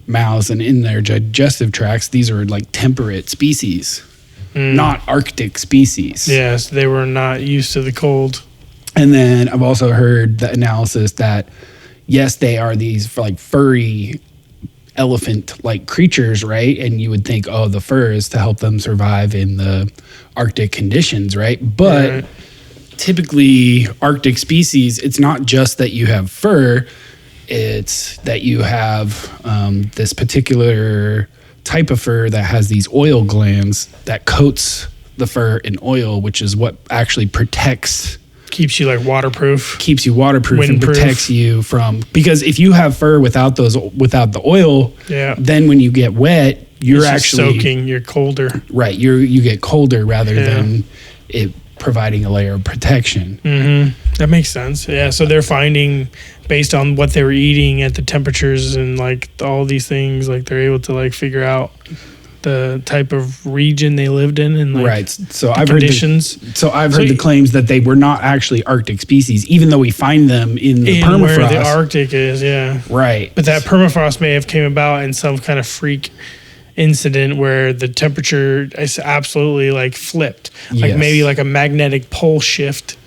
mouths and in their digestive tracts, these are like temperate species, not Arctic species. Yes, they were not used to the cold. And then I've also heard the analysis that yes, they are these like furry elephant-like creatures, right? And you would think, oh, the fur is to help them survive in the Arctic conditions, right? But typically Arctic species, it's not just that you have fur, it's that you have this particular type of fur that has these oil glands that coats the fur in oil, which is what actually keeps you like waterproof. Keeps you waterproof windproof. And protects you from, because if you have fur without the oil, then when you get wet, you're actually soaking, you're colder. Right. You get colder rather than it providing a layer of protection. Mm-hmm. That makes sense. Yeah. So they're finding, based on what they were eating at the temperatures and like all these things, like they're able to like figure out the type of region they lived in and like so the I've conditions. I've heard the claims that they were not actually Arctic species, even though we find them in the permafrost. Where the Arctic is, right. But that permafrost may have came about in some kind of freak incident where the temperature is absolutely like flipped, like maybe like a magnetic pole shift.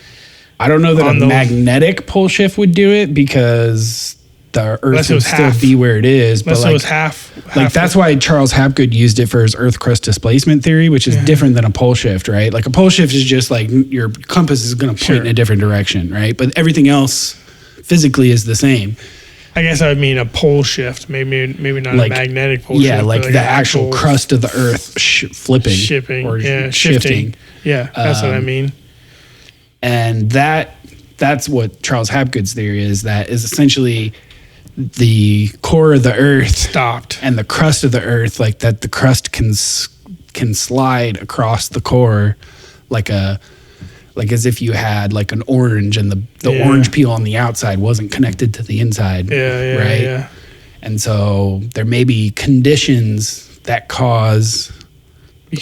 I don't know that a magnetic pole shift would do it, because the Earth would still be where it is. Unless it was half. Like that's why Charles Hapgood used it for his Earth crust displacement theory, which is different than a pole shift, right? Like a pole shift is just like your compass is going to point in a different direction, right? But everything else physically is the same. I guess I would mean a pole shift, maybe not like, a magnetic pole shift. Yeah, like the actual crust of the Earth shifting. Shifting. Yeah, that's what I mean. And that's what Charles Hapgood's theory is. That is essentially the core of the Earth stopped, and the crust of the Earth, like that, the crust can slide across the core like like as if you had like an orange and the orange peel on the outside wasn't connected to the inside. Right. Yeah. And so there may be conditions that cause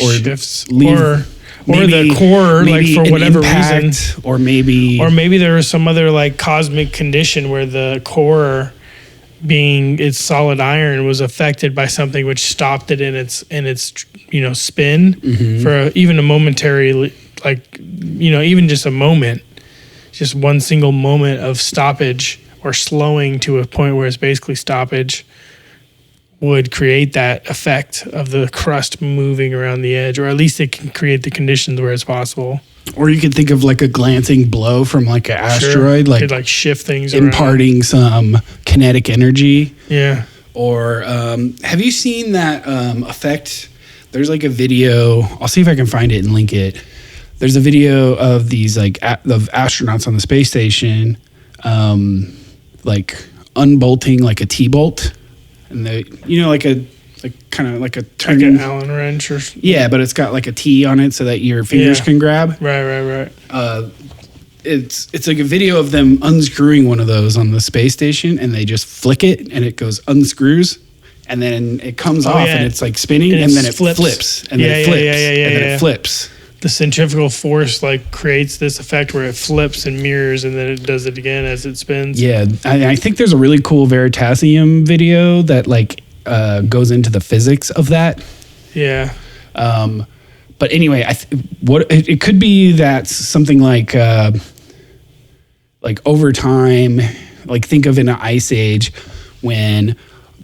or shifts leave, or maybe, the core, like for whatever impact, reason, or maybe there was some other like cosmic condition where the core, being its solid iron, was affected by something which stopped it in its spin for even a momentary, like even just a moment, just one single moment of stoppage or slowing to a point where it's basically stoppage, would create that effect of the crust moving around the edge, or at least it can create the conditions where it's possible. Or you could think of like a glancing blow from like an asteroid, could like shift things imparting some kinetic energy. Yeah. Or have you seen that effect? There's like a video. I'll see if I can find it and link it. There's a video of these like of astronauts on the space station, like unbolting like a T-bolt, and they kind of like a turning, like an Allen wrench or but it's got like a T on it so that your fingers can grab. Right. It's like a video of them unscrewing one of those on the space station, and they just flick it and it goes unscrews, and then it comes off and it's like spinning, and then it flips, and then it flips, and then it flips. The centrifugal force like creates this effect where it flips and mirrors, and then it does it again as it spins. Yeah, I think there's a really cool Veritasium video that like goes into the physics of that. Yeah. But anyway, it could be that something like over time, like think of in an ice age when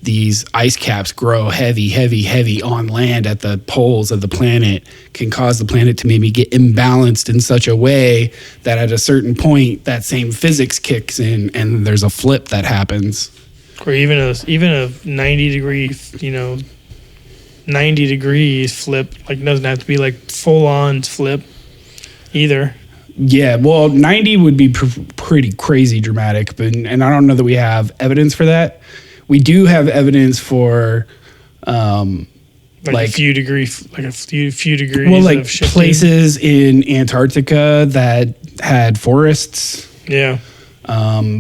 these ice caps grow heavy on land at the poles of the planet, can cause the planet to maybe get imbalanced in such a way that at a certain point that same physics kicks in and there's a flip that happens. Or even a 90 degrees flip, like doesn't have to be like full on flip either. Yeah, well, 90 would be pretty crazy dramatic, and I don't know that we have evidence for that. We do have evidence for like a few degrees. Well, like of shifting. Places in Antarctica that had forests. Yeah.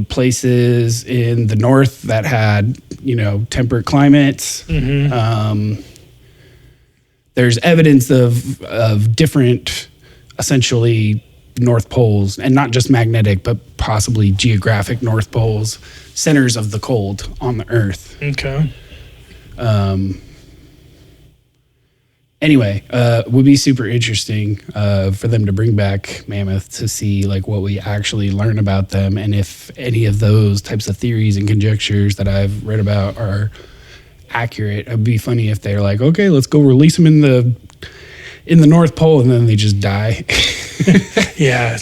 Places in the north that had, temperate climates. There's evidence of different, essentially, North Poles, and not just magnetic, but possibly geographic North Poles, centers of the cold on the Earth. Okay. Anyway, would be super interesting for them to bring back Mammoth to see like what we actually learn about them, and if any of those types of theories and conjectures that I've read about are accurate. It'd be funny if they're like, okay, let's go release them in the North Pole, and then they just die. Yeah.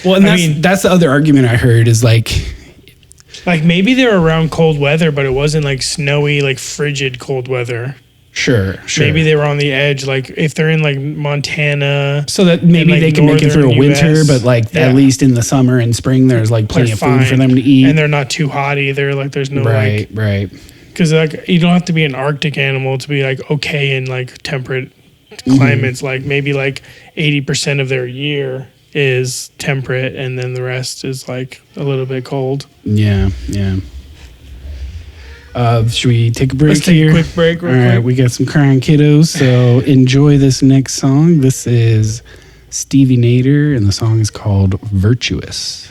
Well, and that's the other argument I heard is like maybe they're around cold weather, but it wasn't like snowy, like frigid cold weather. Sure. Maybe they were on the edge, like if they're in like Montana. So that maybe they can make it through a winter, but like at least in the summer and spring, there's like plenty of food for them to eat. And they're not too hot either. Like there's no right. Because like you don't have to be an Arctic animal to be like okay in like temperate climates. Like maybe like 80% of their year is temperate, and then the rest is like a little bit cold. Yeah. Should we take a break? Let's take a quick break. All right, we got some crying kiddos, so enjoy this next song. This is Stevie Nader, and the song is called Virtuous.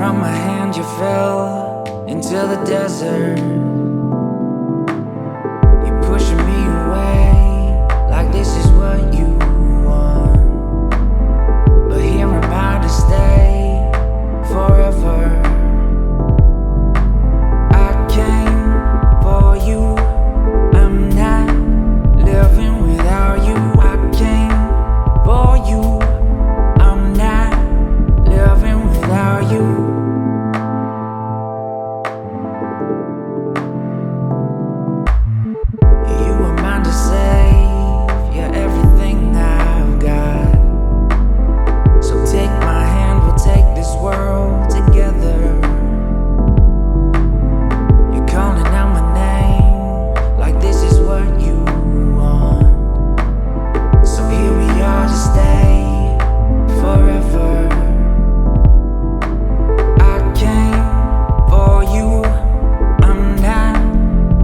from my hand you fell into the desert. You're pushing me away like this is what you want. But here am I to stay forever. I came for you. I'm not living without you. I came for you. I'm not living without you. You are mine to save. You're everything I've got. So take my hand, we'll take this world together. You're calling out my name like this is what you want. So here we are to stay forever. I came for you. I'm not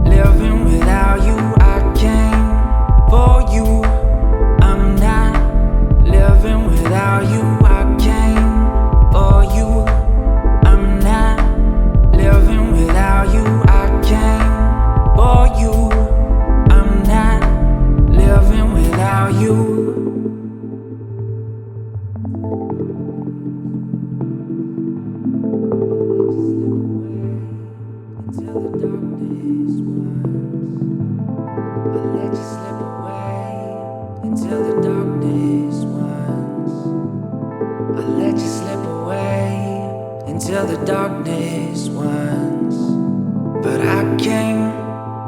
living without you. I came for you. I'm not living without you. I came for you. I'm not living without you. I came for you. I'm not living without you. Until the darkness wants. I let you slip away until the darkness wants. But I came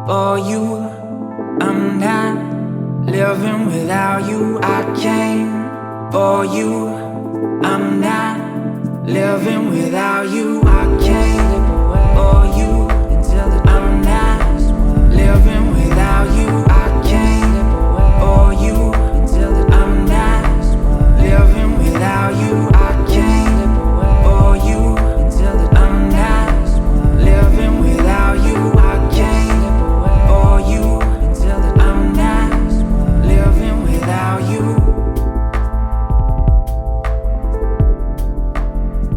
for you. I'm not living without you. I came for you. I'm not living without you. I came for you. I'm not living without you. I came for you. I'm not living without you. I came for you. I'm not living without you. I came for you. I'm not living without you.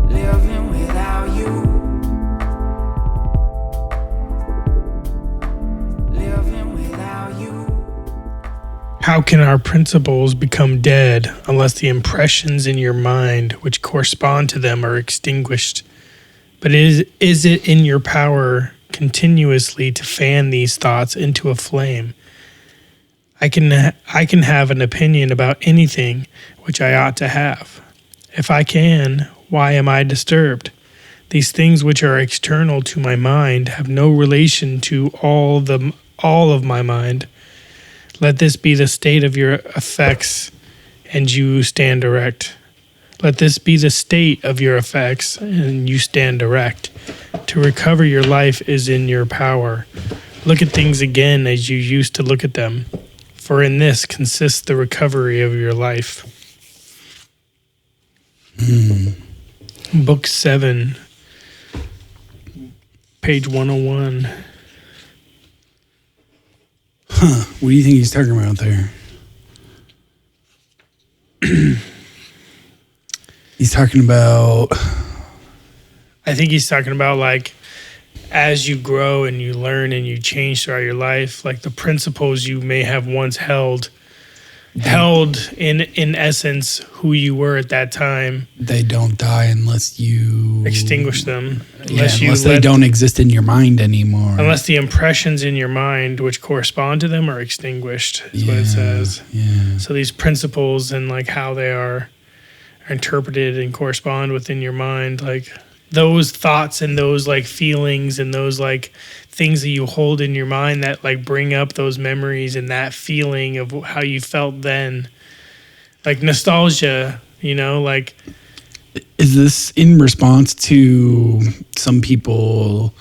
Living without you. Living without you. How can our principles become dead unless the impressions in your mind which correspond to them are extinguished? But is it in your power continuously to fan these thoughts into a flame? I can have an opinion about anything which I ought to have. If I can, why am I disturbed? These things which are external to my mind have no relation to all of my mind. Let this be the state of your effects, and you stand erect. Let this be the state of your effects, and you stand erect. To recover your life is in your power. Look at things again as you used to look at them, for in this consists the recovery of your life. Book 7, page 101. What do you think he's talking about there? He's talking about... I think he's talking about, like, as you grow and you learn and you change throughout your life, like the principles you may have once held in essence who you were at that time. They don't die unless you... extinguish them. Unless they don't exist in your mind anymore. Unless the impressions in your mind which correspond to them are extinguished, is what it says. Yeah. So these principles and like how they are interpreted and correspond within your mind, like those thoughts and those like feelings and those like things that you hold in your mind that like bring up those memories and that feeling of how you felt then, like nostalgia, you know, like. Is this in response to some people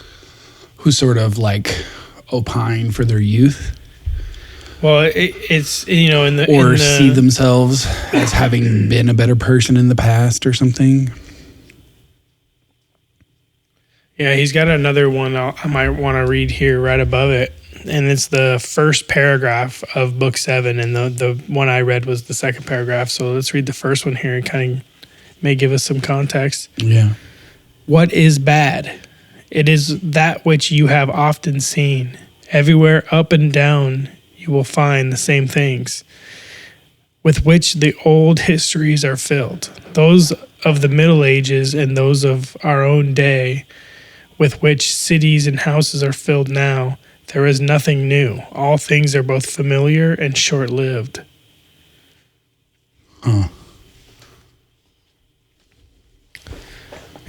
who sort of like opine for their youth? Well, it's, you know, or see themselves as having been a better person in the past or something? Yeah, he's got another one I might want to read here right above it. And it's the first paragraph of book 7. And the one I read was the second paragraph. So let's read the first one here and kind of may give us some context. Yeah. What is bad? It is that which you have often seen. Everywhere up and down you will find the same things, with which the old histories are filled, those of the Middle Ages and those of our own day, with which cities and houses are filled now. There is nothing new. All things are both familiar and short-lived. Huh.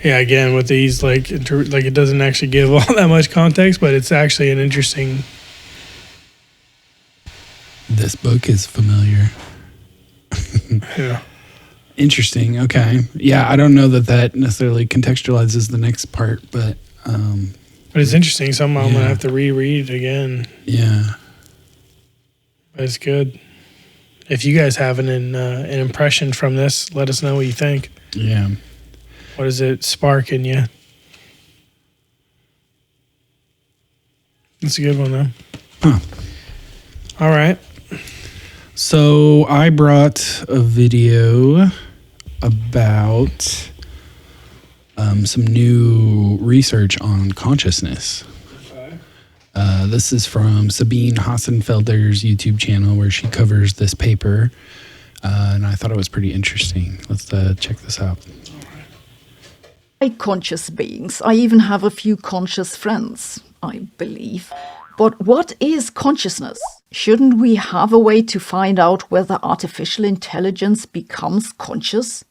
Yeah, again, with these, like it doesn't actually give all that much context, but it's actually an interesting... This book is familiar. Yeah. Interesting. Okay. Yeah, I don't know that necessarily contextualizes the next part, but... But it's interesting. Some I'm Yeah. going to have to reread it again. Yeah. But it's good. If you guys have an impression from this, let us know what you think. Yeah. What does it spark in you? It's a good one, though. Huh. All right. So I brought a video about some new research on consciousness. This is from Sabine Hassenfelder's YouTube channel where she covers this paper. And I thought it was pretty interesting. Let's check this out. Conscious beings. I even have a few conscious friends, I believe. But what is consciousness? Shouldn't we have a way to find out whether artificial intelligence becomes conscious?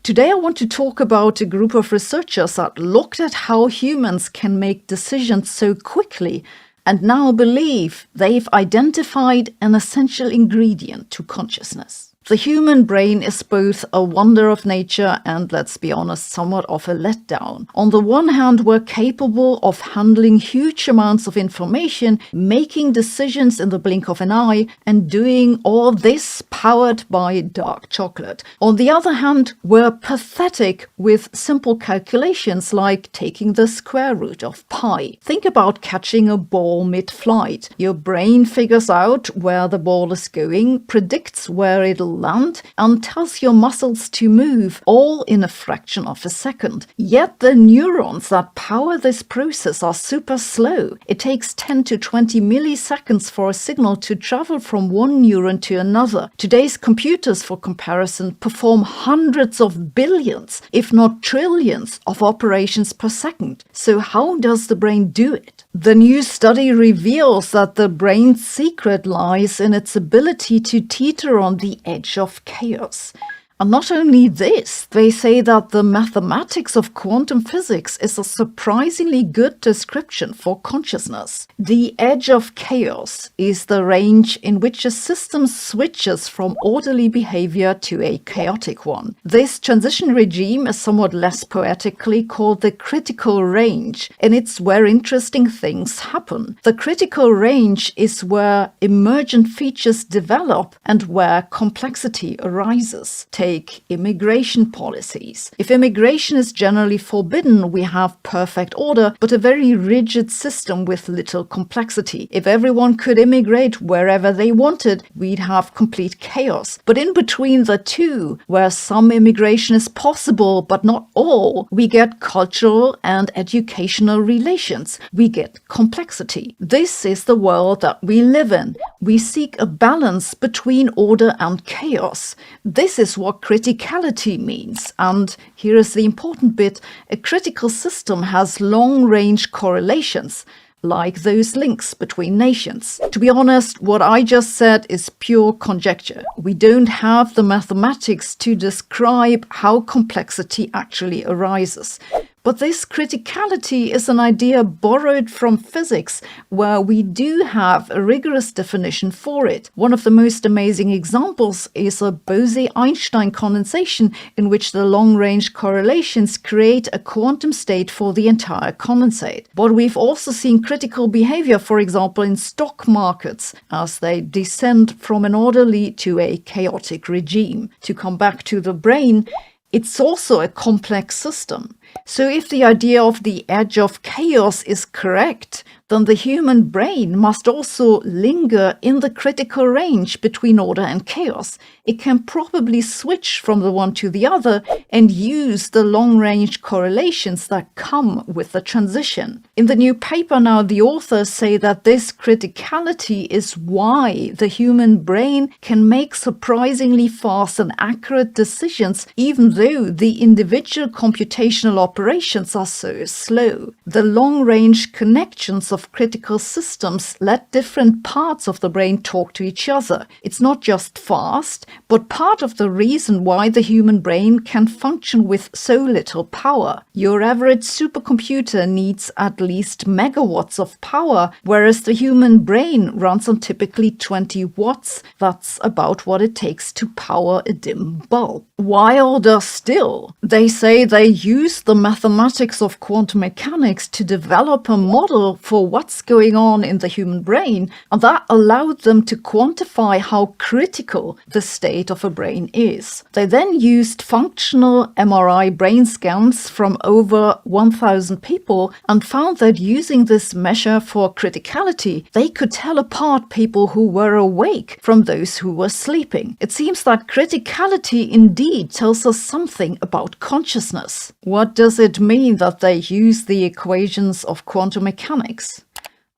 Today I want to talk about a group of researchers that looked at how humans can make decisions so quickly and now believe they've identified an essential ingredient to consciousness. The human brain is both a wonder of nature and, let's be honest, somewhat of a letdown. On the one hand, we're capable of handling huge amounts of information, making decisions in the blink of an eye, and doing all this powered by dark chocolate. On the other hand, we're pathetic with simple calculations like taking the square root of pi. Think about catching a ball mid-flight. Your brain figures out where the ball is going, predicts where it'll land, and tells your muscles to move, all in a fraction of a second. Yet the neurons that power this process are super slow. It takes 10 to 20 milliseconds for a signal to travel from one neuron to another. Today's computers, for comparison, perform hundreds of billions, if not trillions, of operations per second. So how does the brain do it? The new study reveals that the brain's secret lies in its ability to teeter on the edge of chaos. And not only this, they say that the mathematics of quantum physics is a surprisingly good description for consciousness. The edge of chaos is the range in which a system switches from orderly behavior to a chaotic one. This transition regime is somewhat less poetically called the critical range, and it's where interesting things happen. The critical range is where emergent features develop and where complexity arises. Take immigration policies. If immigration is generally forbidden, we have perfect order, but a very rigid system with little complexity. If everyone could immigrate wherever they wanted, we'd have complete chaos. But in between the two, where some immigration is possible, but not all, we get cultural and educational relations. We get complexity. This is the world that we live in. We seek a balance between order and chaos. This is what criticality means, and here is the important bit: a critical system has long-range correlations, like those links between nations. To be honest, what I just said is pure conjecture. We don't have the mathematics to describe how complexity actually arises. But this criticality is an idea borrowed from physics, where we do have a rigorous definition for it. One of the most amazing examples is a Bose-Einstein condensation, in which the long-range correlations create a quantum state for the entire condensate. But we've also seen critical behavior, for example, in stock markets, as they descend from an orderly to a chaotic regime. To come back to the brain, it's also a complex system. So if the idea of the edge of chaos is correct, then the human brain must also linger in the critical range between order and chaos. It can probably switch from the one to the other and use the long-range correlations that come with the transition. In the new paper now, the authors say that this criticality is why the human brain can make surprisingly fast and accurate decisions, even though the individual computational operations are so slow. The long-range connections of critical systems let different parts of the brain talk to each other. It's not just fast, but part of the reason why the human brain can function with so little power. Your average supercomputer needs at least megawatts of power, whereas the human brain runs on typically 20 watts. That's about what it takes to power a dim bulb. Wilder still, they say they use the mathematics of quantum mechanics to develop a model for what's going on in the human brain, and that allowed them to quantify how critical the state of a brain is. They then used functional MRI brain scans from over 1,000 people and found that using this measure for criticality, they could tell apart people who were awake from those who were sleeping. It seems that criticality indeed tells us something about consciousness. What does it mean that they use the equations of quantum mechanics?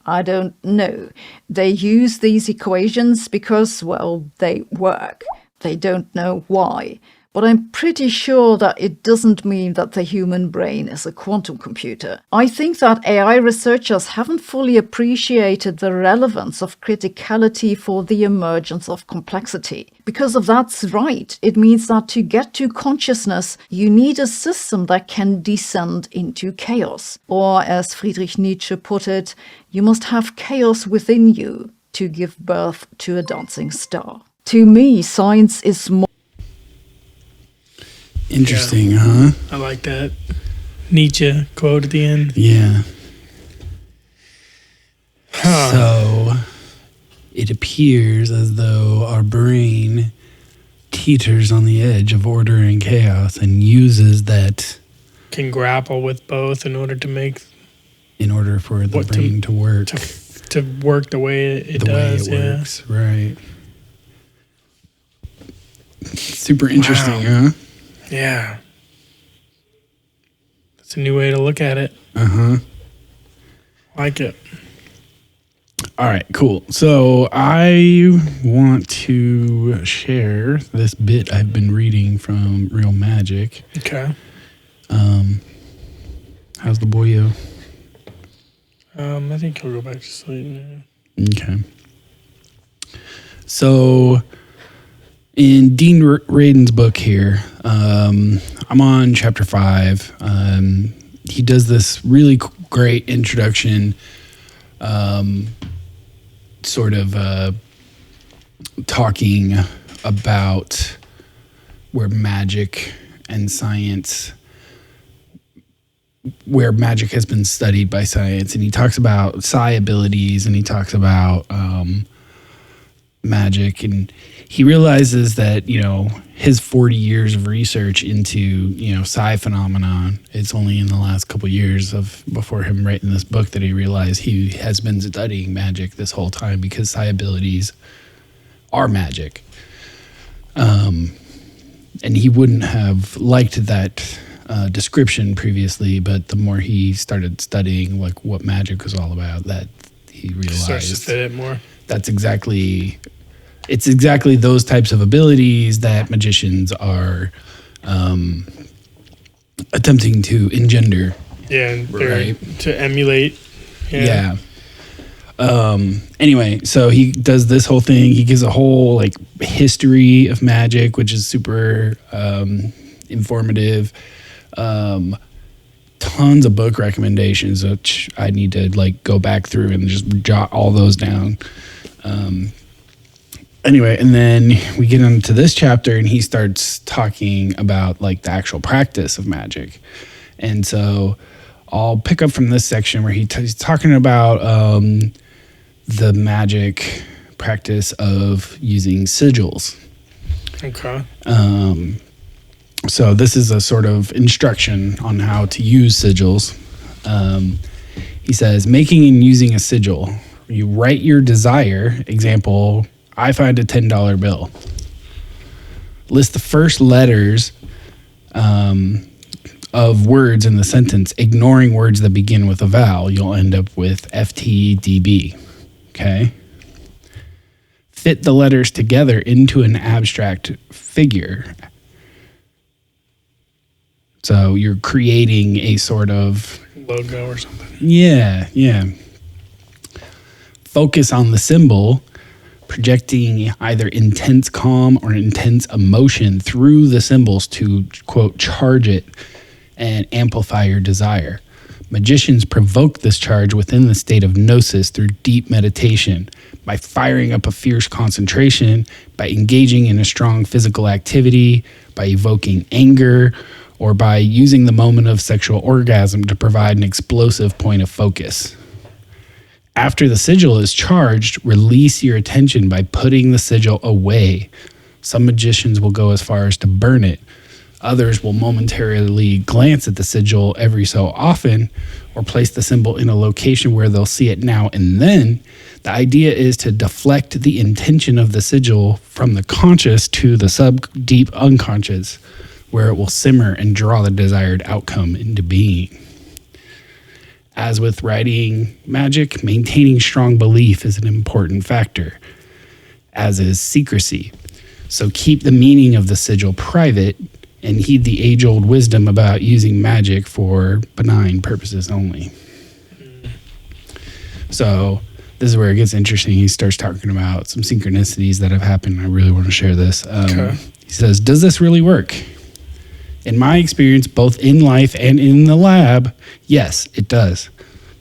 I don't know. They use these equations because, well, they work. They don't know why. But I'm pretty sure that it doesn't mean that the human brain is a quantum computer. I think that AI researchers haven't fully appreciated the relevance of criticality for the emergence of complexity. Because if that's right, it means that to get to consciousness, you need a system that can descend into chaos. Or, as Friedrich Nietzsche put it, you must have chaos within you to give birth to a dancing star. To me, science is more interesting, huh? I like that Nietzsche quote at the end. Yeah. So it appears as though our brain teeters on the edge of order and chaos and uses that Can grapple with both in order for the brain to work. To work the way it does. The way it works, right. Super interesting, huh? Yeah. That's a new way to look at it. Uh-huh. Like it. All right, cool. So I want to share this bit I've been reading from Real Magic. Okay. How's the boyo? I think he'll go back to sleep now. Okay. So in Dean Radin's book here, I'm on chapter 5. He does this really great introduction, sort of talking about where magic and science, where magic has been studied by science. And he talks about psi abilities, and he talks about magic, and he realizes that, you know, his 40 years of research into, you know, psi phenomenon, it's only in the last couple of years before him writing this book that he realized he has been studying magic this whole time, because psi abilities are magic. And he wouldn't have liked that description previously, but the more he started studying like what magic was all about, that he realized starts to fit it more. It's exactly those types of abilities that magicians are attempting to engender. Yeah, and right? To emulate. Yeah. Anyway, so he does this whole thing. He gives a whole like history of magic, which is super informative. Tons of book recommendations, which I need to like go back through and just jot all those down. Anyway, and then we get into this chapter, and he starts talking about like the actual practice of magic. And so I'll pick up from this section where he's talking about the magic practice of using sigils. Okay. So this is a sort of instruction on how to use sigils. He says, making and using a sigil. You write your desire. Example, I find a $10 bill. List the first letters of words in the sentence, ignoring words that begin with a vowel. You'll end up with FTDB. Okay? Fit the letters together into an abstract figure. So you're creating a sort of logo or something. Yeah. Focus on the symbol, projecting either intense calm or intense emotion through the symbols to, quote, charge it and amplify your desire. Magicians provoke this charge within the state of gnosis through deep meditation, by firing up a fierce concentration, by engaging in a strong physical activity, by evoking anger, or by using the moment of sexual orgasm to provide an explosive point of focus. After the sigil is charged, release your attention by putting the sigil away. Some magicians will go as far as to burn it. Others will momentarily glance at the sigil every so often, or place the symbol in a location where they'll see it now and then. The idea is to deflect the intention of the sigil from the conscious to the sub-deep unconscious, where it will simmer and draw the desired outcome into being. As with writing magic, maintaining strong belief is an important factor, as is secrecy. So keep the meaning of the sigil private and heed the age-old wisdom about using magic for benign purposes only. So this is where it gets interesting. He starts talking about some synchronicities that have happened. I really want to share this. He says, does this really work? In my experience, both in life and in the lab, yes, it does.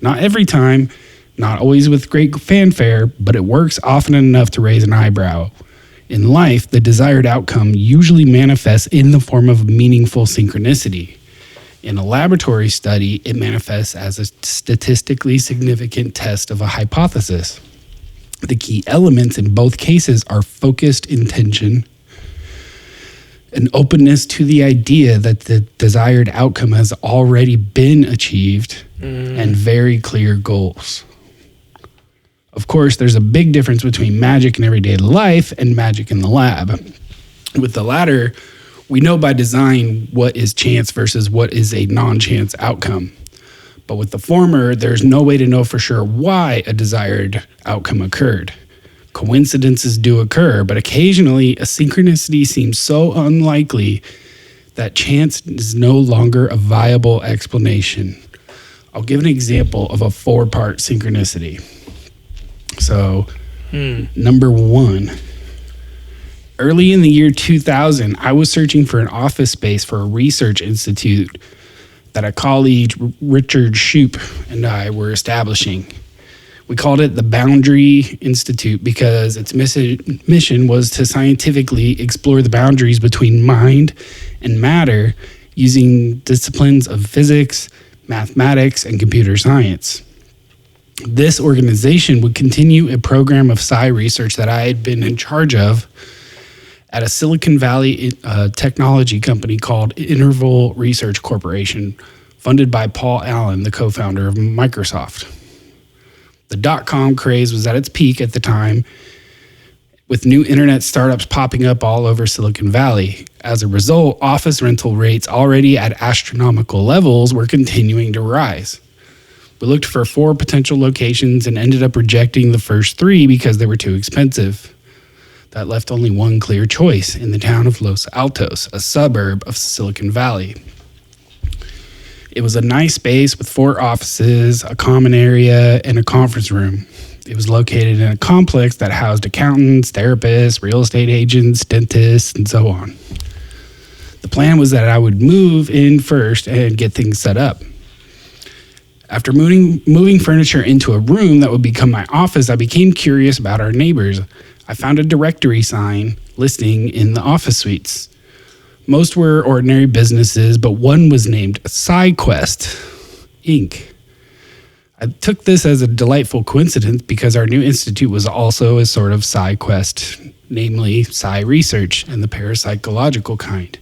Not every time, not always with great fanfare, but it works often enough to raise an eyebrow. In life, the desired outcome usually manifests in the form of meaningful synchronicity. In a laboratory study, it manifests as a statistically significant test of a hypothesis. The key elements in both cases are focused intention, an openness to the idea that the desired outcome has already been achieved, and very clear goals. Of course, there's a big difference between magic in everyday life and magic in the lab. With the latter, we know by design what is chance versus what is a non-chance outcome. But with the former, there's no way to know for sure why a desired outcome occurred. Coincidences do occur, but occasionally a synchronicity seems so unlikely that chance is no longer a viable explanation. I'll give an example of a 4-part synchronicity. So, number 1. Early in the year 2000, I was searching for an office space for a research institute that a colleague, Richard Shoup, and I were establishing. We called it the Boundary Institute because its mission was to scientifically explore the boundaries between mind and matter using disciplines of physics, mathematics, and computer science. This organization would continue a program of psi research that I had been in charge of at a Silicon Valley technology company called Interval Research Corporation, funded by Paul Allen, the co-founder of Microsoft. The dot-com craze was at its peak at the time, with new internet startups popping up all over Silicon Valley. As a result, office rental rates already at astronomical levels were continuing to rise. We looked for 4 potential locations and ended up rejecting the first 3 because they were too expensive. That left only one clear choice in the town of Los Altos, a suburb of Silicon Valley. It was a nice space with 4 offices, a common area, and a conference room. It was located in a complex that housed accountants, therapists, real estate agents, dentists, and so on. The plan was that I would move in first and get things set up. After moving furniture into a room that would become my office, I became curious about our neighbors. I found a directory sign listing in the office suites. Most were ordinary businesses, but one was named SciQuest, Inc. I took this as a delightful coincidence because our new institute was also a sort of SciQuest, namely psi research and the parapsychological kind.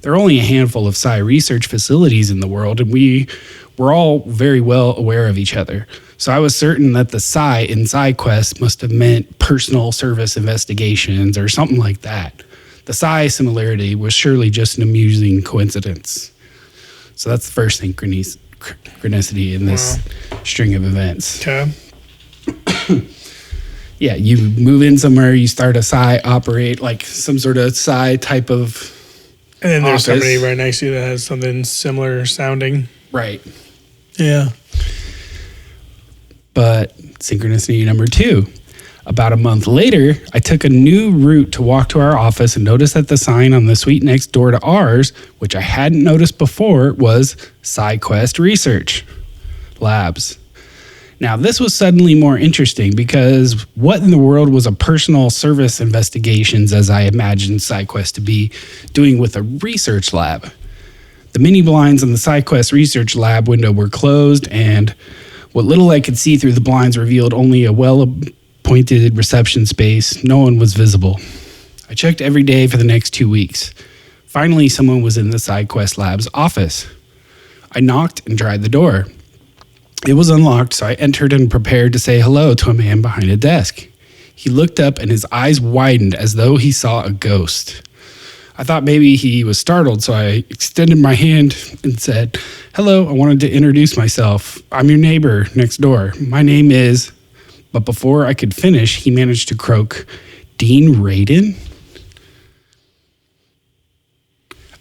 There are only a handful of psi research facilities in the world, and we were all very well aware of each other. So I was certain that the psi in PsyQuest must have meant personal service investigations or something like that. The psi similarity was surely just an amusing coincidence. So that's the first synchronicity in this string of events. Okay. Yeah, you move in somewhere, you start a psi operate, like some sort of psi type of And then there's office. somebody right next to you that has something similar sounding. Right. Yeah. But synchronicity number 2. About a month later, I took a new route to walk to our office and noticed that the sign on the suite next door to ours, which I hadn't noticed before, was PsyQuest Research Labs. Now, this was suddenly more interesting because what in the world was a personal service investigations, as I imagined PsyQuest to be, doing with a research lab? The mini blinds on the PsyQuest Research Lab window were closed, and what little I could see through the blinds revealed only a well-appointed reception space. No one was visible. I checked every day for the next 2 weeks. Finally, someone was in the PsyQuest Lab's office. I knocked and tried the door. It was unlocked, so I entered and prepared to say hello to a man behind a desk. He looked up and his eyes widened as though he saw a ghost. I thought maybe he was startled, so I extended my hand and said, "Hello, I wanted to introduce myself. I'm your neighbor next door. My name is..." But before I could finish, he managed to croak, "Dean Radin?"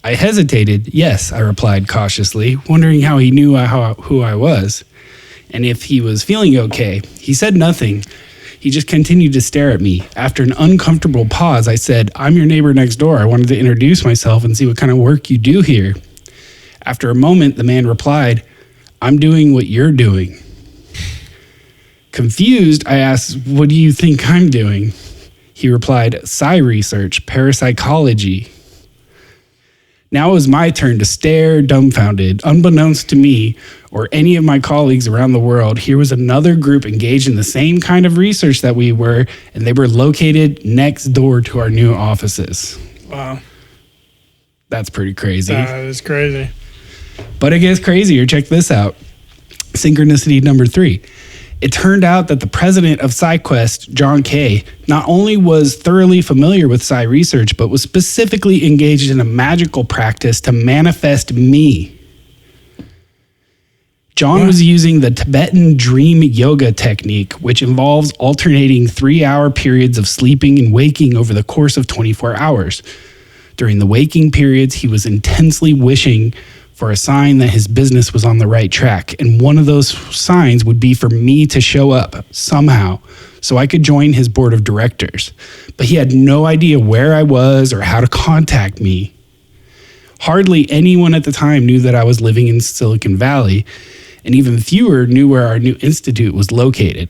I hesitated. "Yes," I replied cautiously, wondering how he knew who I was, and if he was feeling okay. He said nothing. He just continued to stare at me. After an uncomfortable pause, I said, "I'm your neighbor next door. I wanted to introduce myself and see what kind of work you do here." After a moment, the man replied, "I'm doing what you're doing." Confused, I asked, "What do you think I'm doing?" He replied, "Psi research, parapsychology." Now it was my turn to stare dumbfounded. Unbeknownst to me or any of my colleagues around the world, here was another group engaged in the same kind of research that we were, and they were located next door to our new offices. Wow. That's pretty crazy. That is crazy. But it gets crazier. Check this out. Synchronicity number 3. It turned out that the president of PsyQuest, John Kay, not only was thoroughly familiar with psi research, but was specifically engaged in a magical practice to manifest me. John was using the Tibetan dream yoga technique, which involves alternating 3-hour periods of sleeping and waking over the course of 24 hours. During the waking periods, he was intensely wishing for a sign that his business was on the right track. And one of those signs would be for me to show up somehow so I could join his board of directors. But he had no idea where I was or how to contact me. Hardly anyone at the time knew that I was living in Silicon Valley, and even fewer knew where our new institute was located.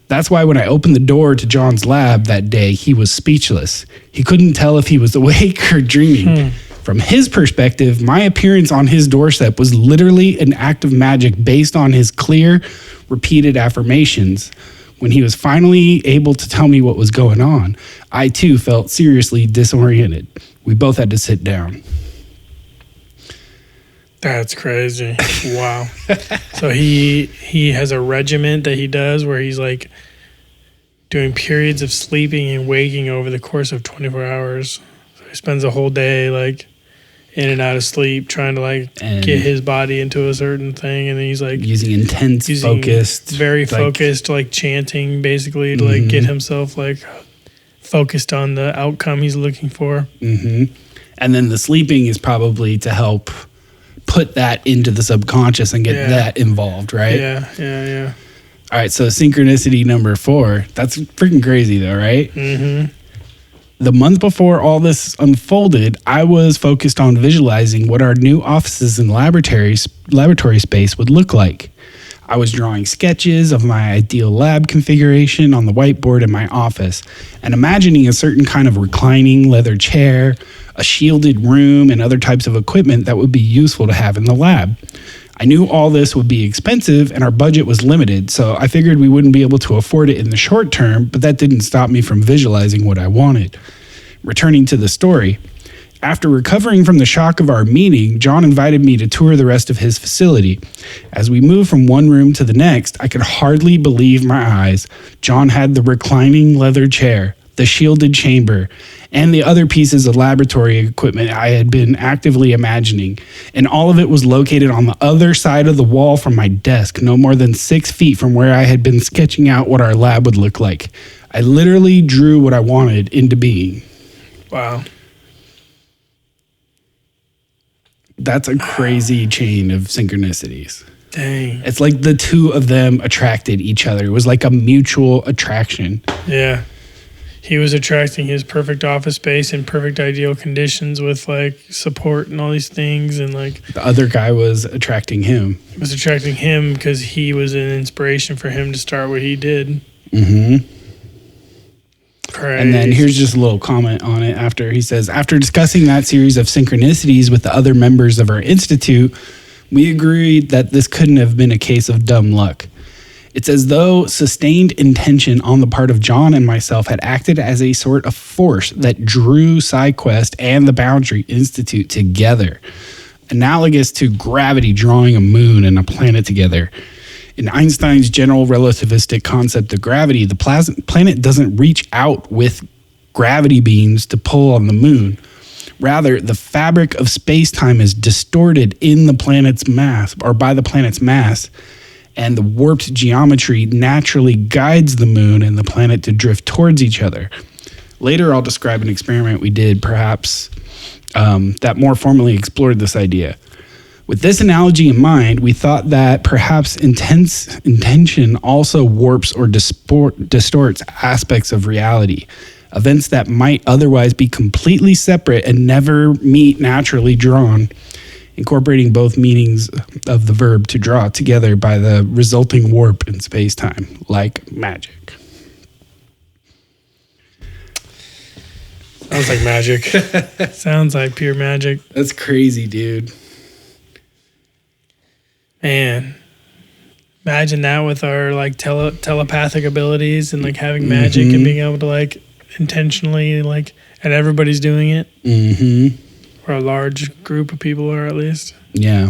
That's why when I opened the door to John's lab that day, he was speechless. He couldn't tell if he was awake or dreaming. From his perspective, my appearance on his doorstep was literally an act of magic based on his clear, repeated affirmations. When he was finally able to tell me what was going on, I too felt seriously disoriented. We both had to sit down. That's crazy. Wow. So he has a regiment that he does where he's like doing periods of sleeping and waking over the course of 24 hours. So he spends a whole day like in and out of sleep trying to like get his body into a certain thing, and then he's like using focused, very focused, like chanting basically to like get himself like focused on the outcome he's looking for. And then the sleeping is probably to help put that into the subconscious and get that involved, right? Yeah. All right, so synchronicity number 4. That's freaking crazy though, right? The month before all this unfolded, I was focused on visualizing what our new offices and laboratory space would look like. I was drawing sketches of my ideal lab configuration on the whiteboard in my office and imagining a certain kind of reclining leather chair, a shielded room, and other types of equipment that would be useful to have in the lab. I knew all this would be expensive and our budget was limited, so I figured we wouldn't be able to afford it in the short term, but that didn't stop me from visualizing what I wanted. Returning to the story, After recovering from the shock of our meeting, John invited me to tour the rest of his facility. As we moved from one room to the next, I could hardly believe my eyes. John had the reclining leather chair, the shielded chamber, and the other pieces of laboratory equipment I had been actively imagining. And all of it was located on the other side of the wall from my desk, no more than 6 feet from where I had been sketching out what our lab would look like. I literally drew what I wanted into being. Wow. That's a crazy chain of synchronicities. Dang. It's like the two of them attracted each other. It was like a mutual attraction. Yeah. He was attracting his perfect office space in perfect ideal conditions with like support and all these things, and like the other guy was attracting him. Was attracting him because he was an inspiration for him to start what he did. Mm-hmm. Crazy. And then here's just a little comment on it after he says, after discussing that series of synchronicities with the other members of our institute, we agreed that this couldn't have been a case of dumb luck. It's as though sustained intention on the part of John and myself had acted as a sort of force that drew SciQuest and the Boundary Institute together, analogous to gravity drawing a moon and a planet together. In Einstein's general relativistic concept of gravity, the planet doesn't reach out with gravity beams to pull on the moon. Rather, the fabric of space-time is distorted in the planet's mass, or by the planet's mass, and the warped geometry naturally guides the moon and the planet to drift towards each other. Later, I'll describe an experiment we did, perhaps, that more formally explored this idea. With this analogy in mind, we thought that perhaps intention also warps or distorts aspects of reality, events that might otherwise be completely separate and never meet naturally drawn, incorporating both meanings of the verb to draw together by the resulting warp in space-time, like magic. Sounds like magic. Sounds like pure magic. That's crazy, dude. Man, imagine that with our like telepathic abilities and like having magic and being able to like intentionally like, and everybody's doing it. Mm-hmm. Or a large group of people are, at least. Yeah.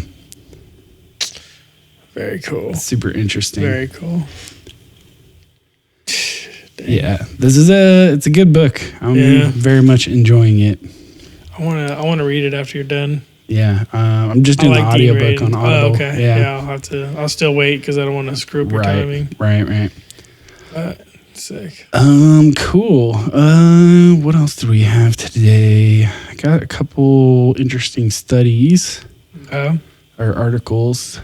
Very cool. Super interesting. Very cool. Yeah, it's a good book. I'm very much enjoying it. I want to read it after you're done. Yeah, I'm just doing the audiobook on Audible. Oh, okay. Yeah, I'll still wait because I don't want to screw up your timing. Right. Sick. Cool. What else do we have today? I got a couple interesting studies or articles.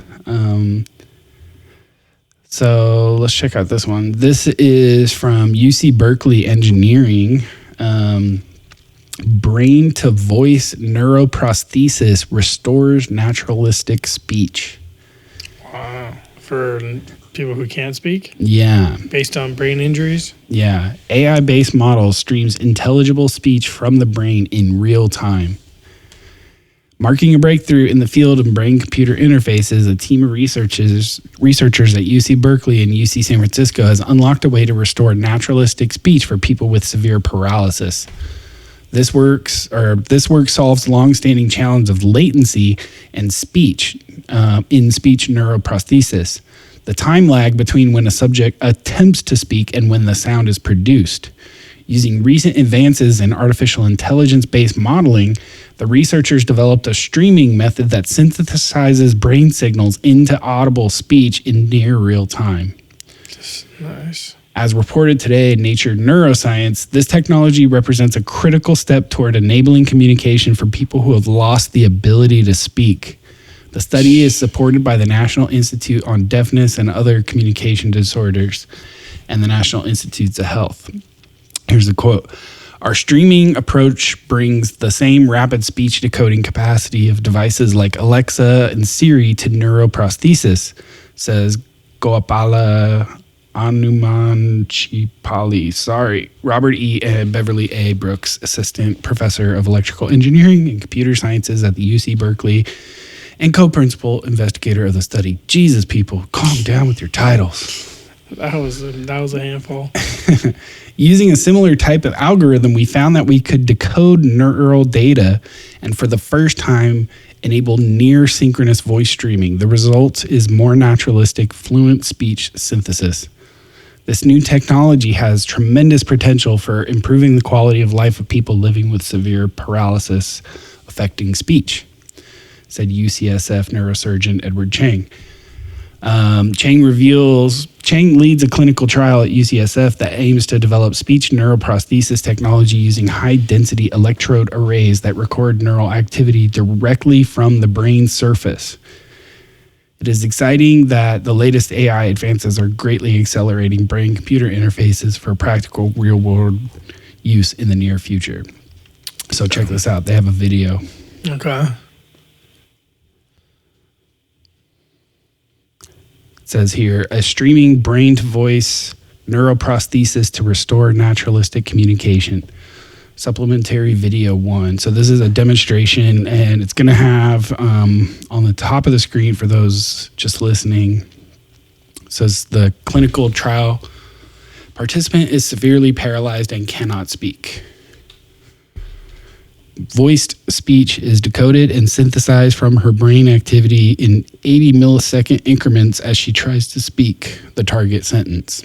So let's check out this one. This is from UC Berkeley Engineering. Brain to voice neuroprosthesis restores naturalistic speech. Wow. For people who can't speak? Yeah. Based on brain injuries? Yeah. AI-based model streams intelligible speech from the brain in real time. Marking a breakthrough in the field of brain-computer interfaces, a team of researchers at UC Berkeley and UC San Francisco has unlocked a way to restore naturalistic speech for people with severe paralysis. This work solves long-standing challenge of latency and speech in speech neuroprosthesis, the time lag between when a subject attempts to speak and when the sound is produced. Using recent advances in artificial intelligence-based modeling, the researchers developed a streaming method that synthesizes brain signals into audible speech in near real time. Nice. As reported today in Nature Neuroscience, this technology represents a critical step toward enabling communication for people who have lost the ability to speak. The study is supported by the National Institute on Deafness and Other Communication Disorders and the National Institutes of Health. Here's the quote. Our streaming approach brings the same rapid speech decoding capacity of devices like Alexa and Siri to neuroprosthesis, says Goapala Anumanchipali. Robert E. and Beverly A. Brooks, Assistant Professor of Electrical Engineering and Computer Sciences at the UC Berkeley and co-principal investigator of the study. Jesus, people, calm down with your titles. That was a handful. Using a similar type of algorithm, we found that we could decode neural data and for the first time enable near synchronous voice streaming. The result is more naturalistic, fluent speech synthesis. This new technology has tremendous potential for improving the quality of life of people living with severe paralysis affecting speech, said UCSF neurosurgeon Edward Chang. Chang leads a clinical trial at UCSF that aims to develop speech neuroprosthesis technology using high-density electrode arrays that record neural activity directly from the brain surface. It is exciting that the latest AI advances are greatly accelerating brain-computer interfaces for practical real-world use in the near future. So check this out. They have a video. Okay. It says here, a streaming brain-to-voice neuroprosthesis to restore naturalistic communication. Supplementary video 1. So this is a demonstration, and it's going to have on the top of the screen for those just listening, it says the clinical trial participant is severely paralyzed and cannot speak. Voiced speech is decoded and synthesized from her brain activity in 80 millisecond increments as she tries to speak the target sentence.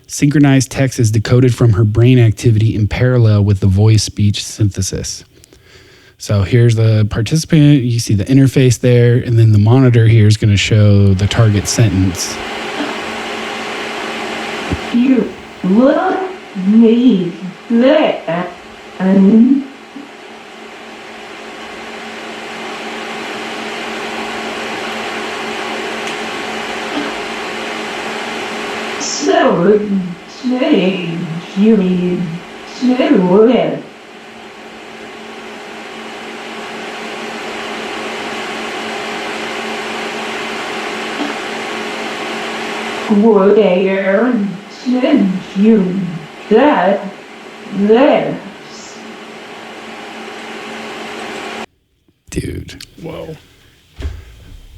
Synchronized text is decoded from her brain activity in parallel with the voice speech synthesis. So here's the participant. You see the interface there, and then the monitor here is going to show the target sentence. You love me there and so change you mean to it. Where change you that lives. Dude. Whoa.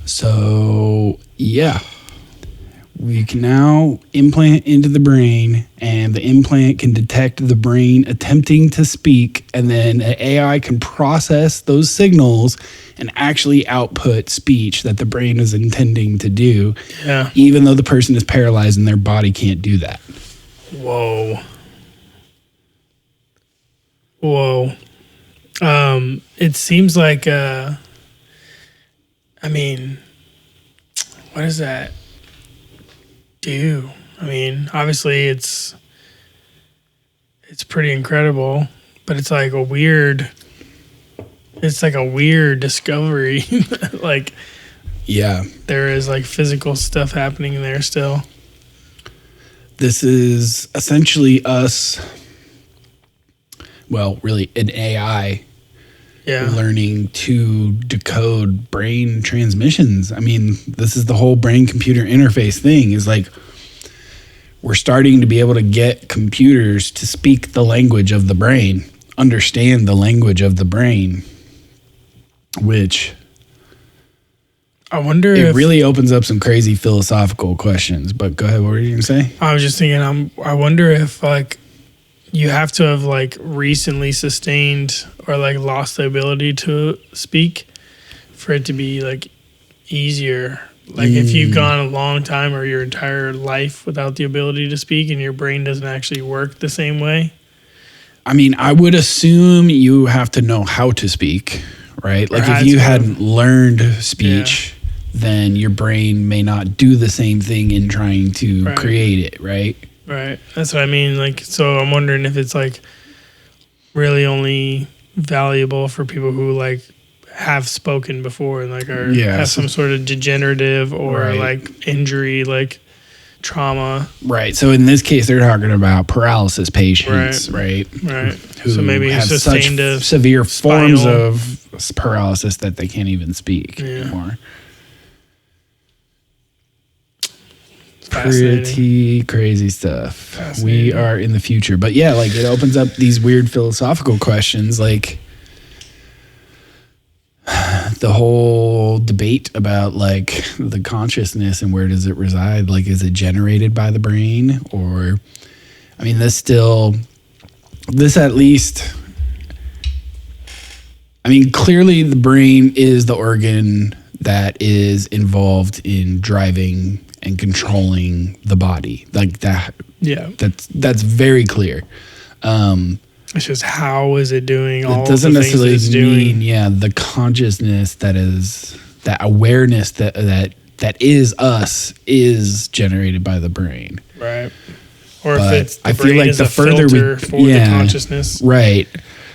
So, yeah. We can now implant into the brain, and the implant can detect the brain attempting to speak, and then an AI can process those signals and actually output speech that the brain is intending to do, even though the person is paralyzed and their body can't do that. Whoa. Whoa. It seems like, I mean, what does that do? I mean, obviously it's pretty incredible, but it's like a weird discovery. Like, yeah, there is like physical stuff happening there still. This is essentially us, well, really an AI learning to decode brain transmissions. I mean, this is the whole brain-computer interface thing, is like we're starting to be able to get computers to speak the language of the brain, understand the language of the brain, which I wonder it if really opens up some crazy philosophical questions. But go ahead, what were you going to say? I was just thinking, I wonder if like you have to have like recently sustained or like lost the ability to speak for it to be like easier. Like if you've gone a long time or your entire life without the ability to speak and your brain doesn't actually work the same way. I mean, I would assume you have to know how to speak, right? Like if you hadn't learned speech, then your brain may not do the same thing in trying to create it, right? Right. That's what I mean. Like, so I'm wondering if it's like really only valuable for people who like have spoken before and like have some sort of degenerative or like injury, like trauma. Right. So in this case, they're talking about paralysis patients, right? Right. Who so maybe have such severe forms of paralysis that they can't even speak anymore. Pretty crazy stuff. We are in the future. But yeah, like it opens up these weird philosophical questions, like the whole whole debate about like the consciousness and where does it reside? Like, is it generated by the brain, or, I mean, this at least, I mean, clearly the brain is the organ that is involved in driving and controlling the body, like that. Yeah, that's very clear. It's just how is it doing all it doesn't the things necessarily it's mean doing. The consciousness that awareness that is us is generated by the brain, right? Or but if it's the I brain feel like is the a further filter for the consciousness, right?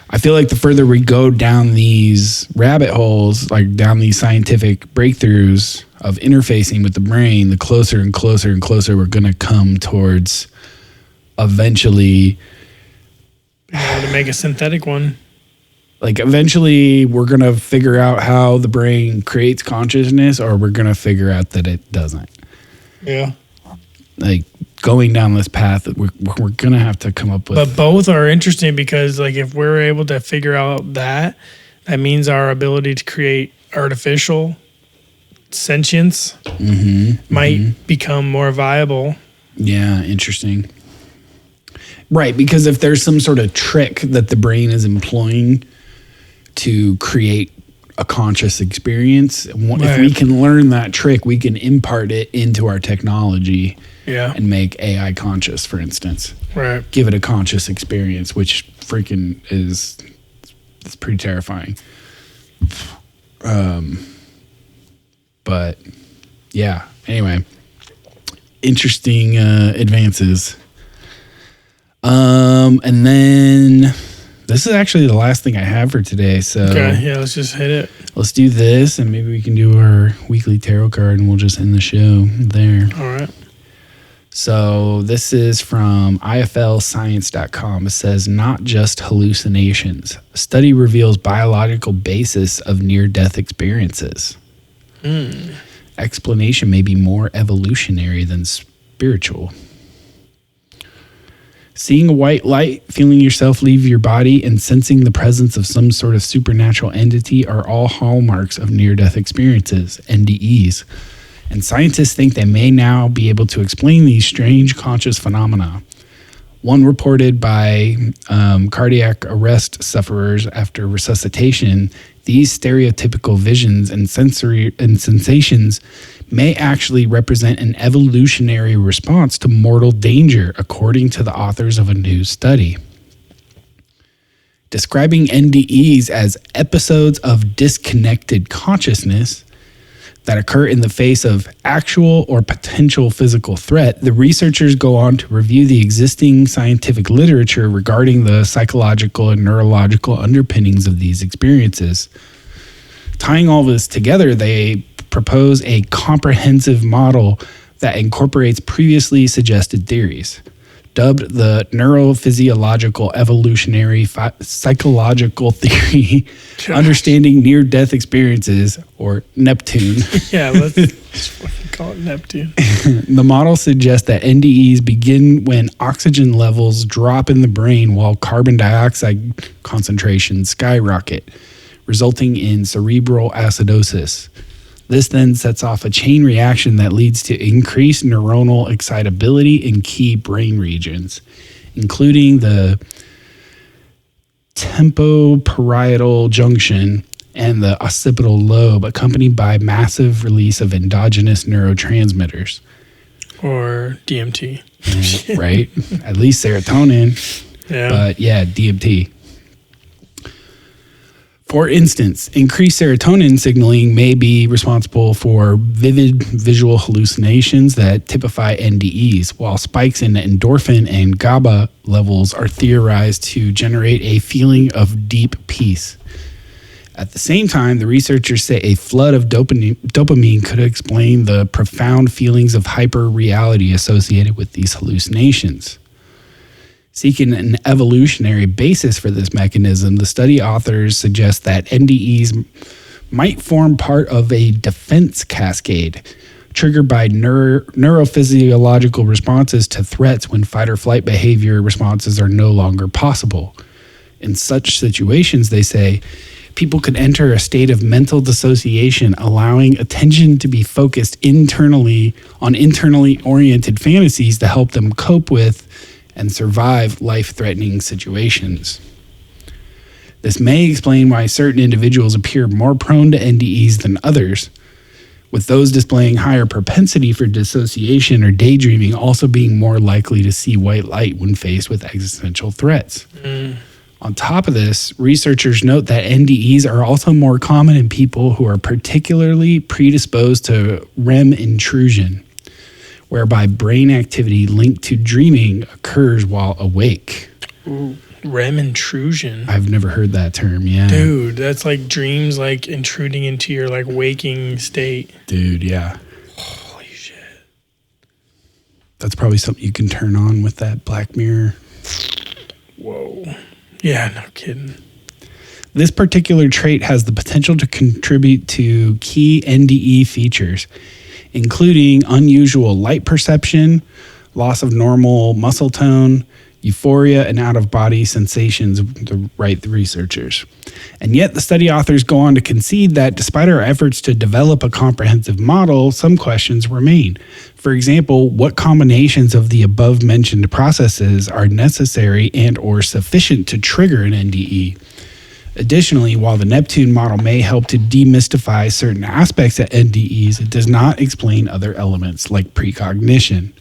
I feel like the further we go down these rabbit holes, like down these scientific breakthroughs of interfacing with the brain, the closer and closer and closer we're going to come towards eventually to make a synthetic one. Like eventually we're going to figure out how the brain creates consciousness, or we're going to figure out that it doesn't. Yeah. Like going down this path, we're going to have to come up with. But both are interesting because like if we're able to figure out that means our ability to create artificial sentience might become more viable. Yeah, interesting. Right, because if there's some sort of trick that the brain is employing to create a conscious experience, if we can learn that trick, we can impart it into our technology and make AI conscious, for instance. Right. Give it a conscious experience, which freaking it's pretty terrifying. But yeah, anyway, interesting advances. And then this is actually the last thing I have for today. So okay, yeah, let's just hit it. Let's do this, and maybe we can do our weekly tarot card, and we'll just end the show there. All right. So this is from iflscience.com. It says, not just hallucinations. A study reveals biological basis of near-death experiences. Explanation may be more evolutionary than spiritual. Seeing a white light, feeling yourself leave your body, and sensing the presence of some sort of supernatural entity are all hallmarks of near-death experiences, NDEs. And scientists think they may now be able to explain these strange conscious phenomena. One reported by cardiac arrest sufferers after resuscitation, these stereotypical visions and sensations may actually represent an evolutionary response to mortal danger, according to the authors of a new study. Describing NDEs as episodes of disconnected consciousness that occur in the face of actual or potential physical threat, the researchers go on to review the existing scientific literature regarding the psychological and neurological underpinnings of these experiences. Tying all this together, they propose a comprehensive model that incorporates previously suggested theories. Dubbed the neurophysiological evolutionary psychological theory, understanding near-death experiences, or Neptune. Yeah, let's fucking call it Neptune. The model suggests that NDEs begin when oxygen levels drop in the brain while carbon dioxide concentrations skyrocket, resulting in cerebral acidosis. This then sets off a chain reaction that leads to increased neuronal excitability in key brain regions, including the tempoparietal junction and the occipital lobe, accompanied by massive release of endogenous neurotransmitters. Or DMT. Right? At least serotonin. Yeah. But yeah, DMT. For instance, increased serotonin signaling may be responsible for vivid visual hallucinations that typify NDEs, while spikes in endorphin and GABA levels are theorized to generate a feeling of deep peace. At the same time, the researchers say a flood of dopamine could explain the profound feelings of hyper-reality associated with these hallucinations. Seeking an evolutionary basis for this mechanism, the study authors suggest that NDEs might form part of a defense cascade, triggered by neurophysiological responses to threats when fight or flight behavior responses are no longer possible. In such situations, they say, people could enter a state of mental dissociation, allowing attention to be focused internally on internally oriented fantasies to help them cope with and survive life-threatening situations. This may explain why certain individuals appear more prone to NDEs than others, with those displaying higher propensity for dissociation or daydreaming also being more likely to see white light when faced with existential threats. On top of this, researchers note that NDEs are also more common in people who are particularly predisposed to REM intrusion, whereby brain activity linked to dreaming occurs while awake. Ooh, REM intrusion. I've never heard that term, yeah. Dude, that's like dreams like intruding into your like waking state. Dude, yeah. Holy shit. That's probably something you can turn on with that Black Mirror. Whoa. Yeah, no kidding. This particular trait has the potential to contribute to key NDE features, including unusual light perception, loss of normal muscle tone, euphoria, and out-of-body sensations, to write the researchers. And yet the study authors go on to concede that despite our efforts to develop a comprehensive model, some questions remain. For example, what combinations of the above-mentioned processes are necessary and or sufficient to trigger an NDE? Additionally, while the Neptune model may help to demystify certain aspects of NDEs, it does not explain other elements like precognition,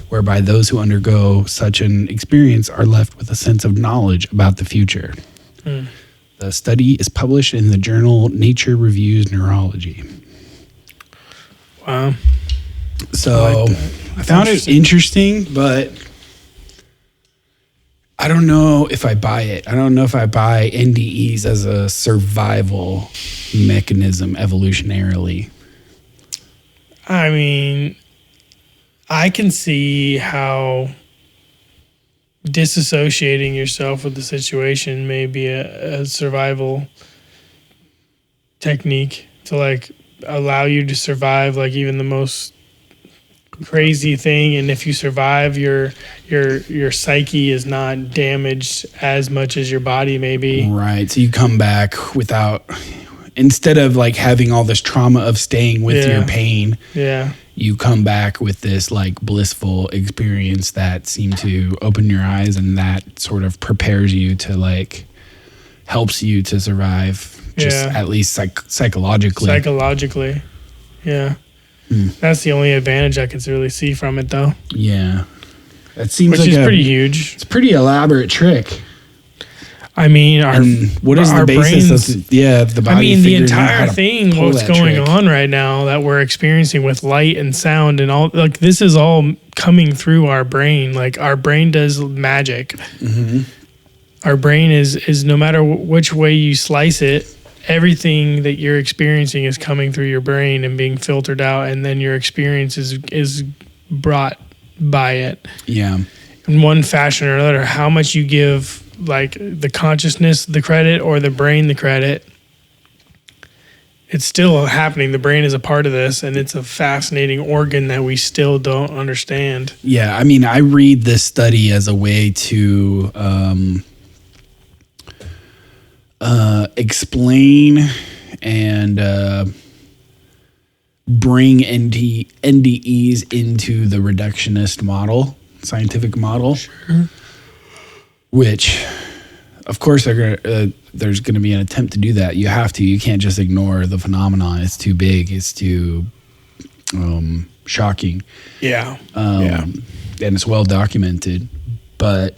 whereby those who undergo such an experience are left with a sense of knowledge about the future. The study is published in the journal Nature Reviews Neurology. Wow. So I found it interesting, but I don't know if I buy it. I don't know if I buy NDEs as a survival mechanism evolutionarily. I mean, I can see how disassociating yourself with the situation may be a survival technique to like allow you to survive like even the most crazy thing, and if you survive, your psyche is not damaged as much as your body may be. Right. So you come back without, instead of like having all this trauma of staying with your pain. Yeah. You come back with this like blissful experience that seemed to open your eyes, and that sort of prepares you to like helps you to survive, just at least psychologically. Psychologically, yeah. That's the only advantage I could really see from it, though. Yeah, that seems which like is pretty huge. It's a pretty elaborate trick. I mean, what is the basis brains, of the body? I mean, the entire thing, what's going on right now that we're experiencing with light and sound and all, like this is all coming through our brain. Like our brain does magic. Mm-hmm. Our brain is no matter which way you slice it, everything that you're experiencing is coming through your brain and being filtered out, and then your experience is brought by it. Yeah. In one fashion or another, how much you give like the consciousness the credit or the brain the credit, it's still happening. The brain is a part of this, and it's a fascinating organ that we still don't understand. Yeah, I mean, I read this study as a way to explain and bring NDEs into the reductionist model, scientific model. Sure. Which, of course, there's going to be an attempt to do that. You have to. You can't just ignore the phenomenon. It's too big. It's too shocking. Yeah. And it's well documented. But,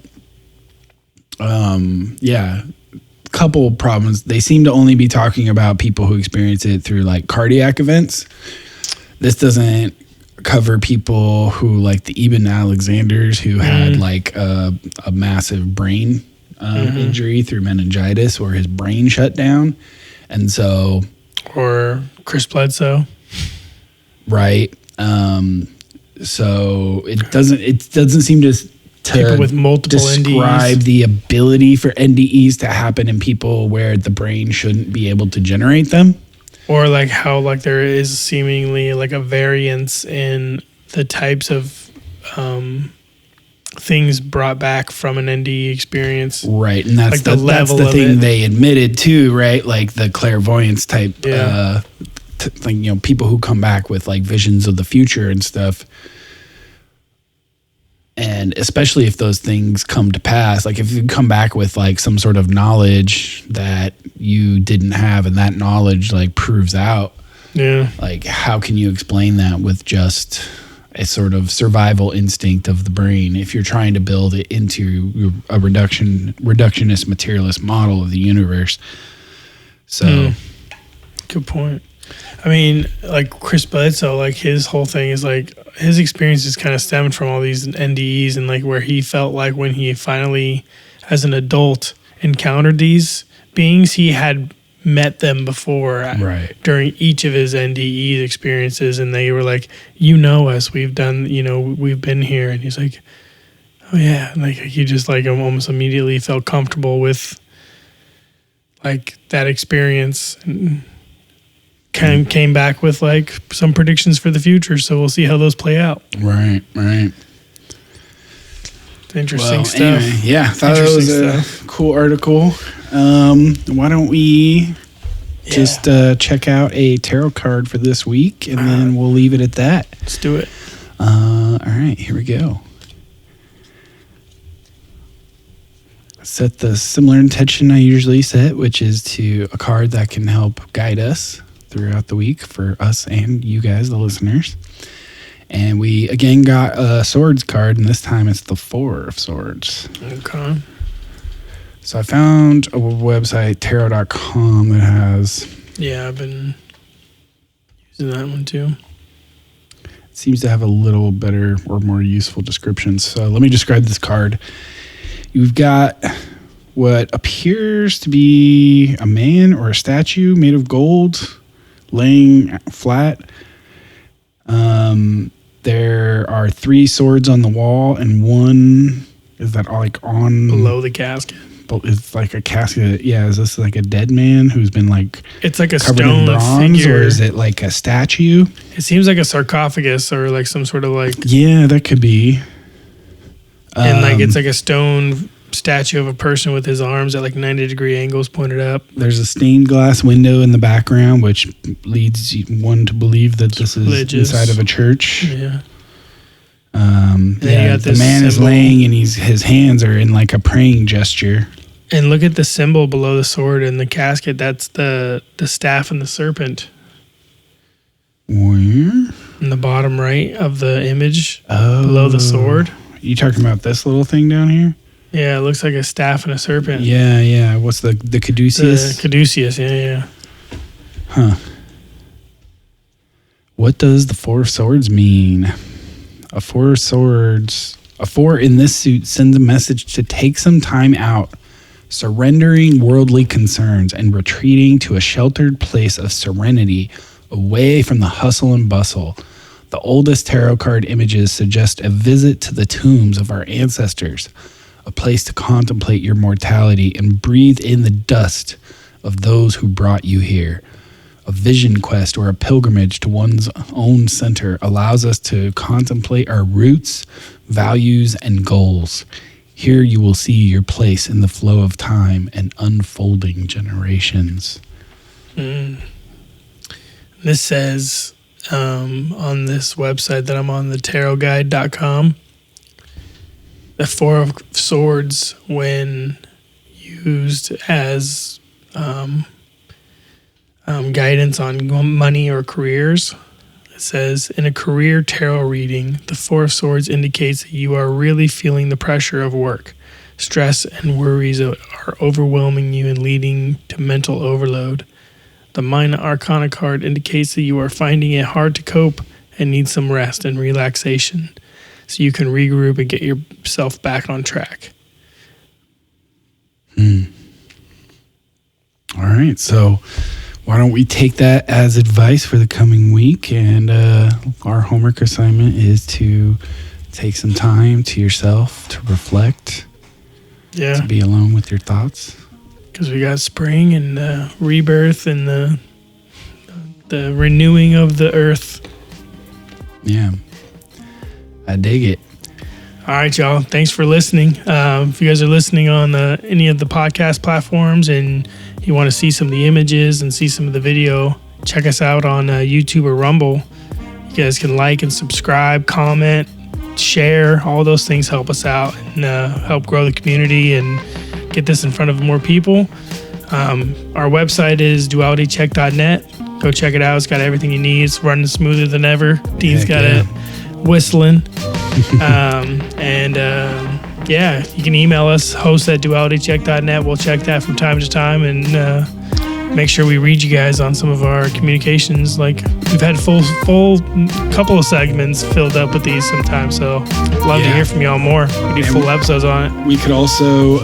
couple problems. They seem to only be talking about people who experience it through, like, cardiac events. This doesn't cover people who like the Eben Alexanders who had like a massive brain injury through meningitis, or his brain shut down, and so or Chris Bledsoe, right? So it doesn't seem to people with multiple describe NDEs. The ability for NDEs to happen in people where the brain shouldn't be able to generate them. Or like how like there is seemingly like a variance in the types of things brought back from an NDE experience. Right, and that's like the level that's the of thing it. they admitted too, right? Like the clairvoyance type, like, you know, people who come back with like visions of the future and stuff. And especially if those things come to pass, like if you come back with like some sort of knowledge that you didn't have, and that knowledge like proves out, like how can you explain that with just a sort of survival instinct of the brain if you're trying to build it into a reductionist materialist model of the universe? So good point. I mean, like Chris Bledsoe, like his whole thing is like his experiences kind of stemmed from all these NDEs, and like where he felt like when he finally, as an adult, encountered these beings, he had met them before during each of his NDE experiences, and they were like, you know us, we've done, you know, we've been here. And he's like, oh yeah, like he just like almost immediately felt comfortable with like that experience, and kind of came back with like some predictions for the future. So we'll see how those play out. Right. Interesting stuff. Anyway, yeah, thought it was a cool article. Why don't we just check out a tarot card for this week, and then we'll leave it at that. Let's do it. All right, here we go. Set the similar intention I usually set, which is to a card that can help guide us throughout the week for us and you guys, the listeners. And we again got a swords card, and this time it's the 4 of Swords. Okay. So I found a website, tarot.com, that has... Yeah, I've been using that one too. It seems to have a little better or more useful descriptions. So let me describe this card. You've got what appears to be a man or a statue made of gold laying flat. There are 3 swords on the wall, and one is that like on below the casket. But it's like a casket. Yeah, is this like a dead man who's been like it's like a covered stone in bronze, figure, or is it like a statue? It seems like a sarcophagus or like some sort of like that could be. And like it's like a stone statue of a person with his arms at like 90-degree angles pointed up. There's a stained glass window in the background, which leads one to believe that this is inside of a church. Yeah. The man is laying, and his hands are in like a praying gesture. And look at the symbol below the sword in the casket. That's the staff and the serpent. Where? In the bottom right of the image, below the sword. You talking about this little thing down here? Yeah, it looks like a staff and a serpent. Yeah. What's the caduceus? The caduceus, yeah. Huh. What does the 4 of Swords mean? A 4 of Swords, a 4 in this suit sends a message to take some time out, surrendering worldly concerns and retreating to a sheltered place of serenity, away from the hustle and bustle. The oldest tarot card images suggest a visit to the tombs of our ancestors, a place to contemplate your mortality and breathe in the dust of those who brought you here. A vision quest or a pilgrimage to one's own center allows us to contemplate our roots, values, and goals. Here you will see your place in the flow of time and unfolding generations. This says on this website that I'm on, the tarotguide.com, the 4 of Swords, when used as guidance on money or careers, it says, in a career tarot reading, the 4 of Swords indicates that you are really feeling the pressure of work. Stress and worries are overwhelming you and leading to mental overload. The Minor Arcana card indicates that you are finding it hard to cope and need some rest and relaxation so you can regroup and get yourself back on track. All right, so why don't we take that as advice for the coming week? And our homework assignment is to take some time to yourself to reflect, to be alone with your thoughts. Because we got spring and rebirth and the renewing of the earth. Yeah, I dig it. All right, y'all. Thanks for listening. If you guys are listening on any of the podcast platforms and you want to see some of the images and see some of the video, check us out on YouTube or Rumble. You guys can like and subscribe, comment, share. All those things help us out and help grow the community and get this in front of more people. Our website is dualitycheck.net. Go check it out. It's got everything you need. It's running smoother than ever. Dean's got it whistling. Yeah, you can email us, host@dualitycheck.net. We'll check that from time to time and make sure we read you guys on some of our communications. Like, we've had full couple of segments filled up with these sometimes, so love to hear from y'all more. We do full episodes on it. We could also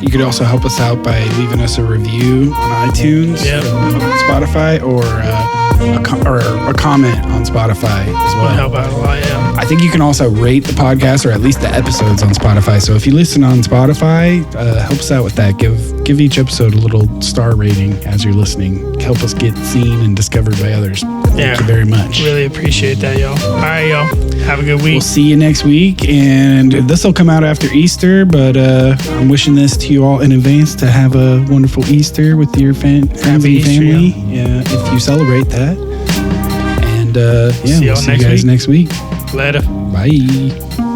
you could also help us out by leaving us a review on iTunes, Spotify, or a comment on Spotify as well. Would help out a lot, yeah. I think you can also rate the podcast, or at least the episodes, on Spotify. So if you listen on Spotify, help us out with that. Give each episode a little star rating as you're listening. Help us get seen and discovered by others. Thank you very much. Really appreciate that, y'all. All right, y'all. Have a good week. We'll see you next week. And this will come out after Easter, but I'm wishing this to you all in advance to have a wonderful Easter with your friends and family, if you celebrate that. And we'll see you guys next week. Later. Bye.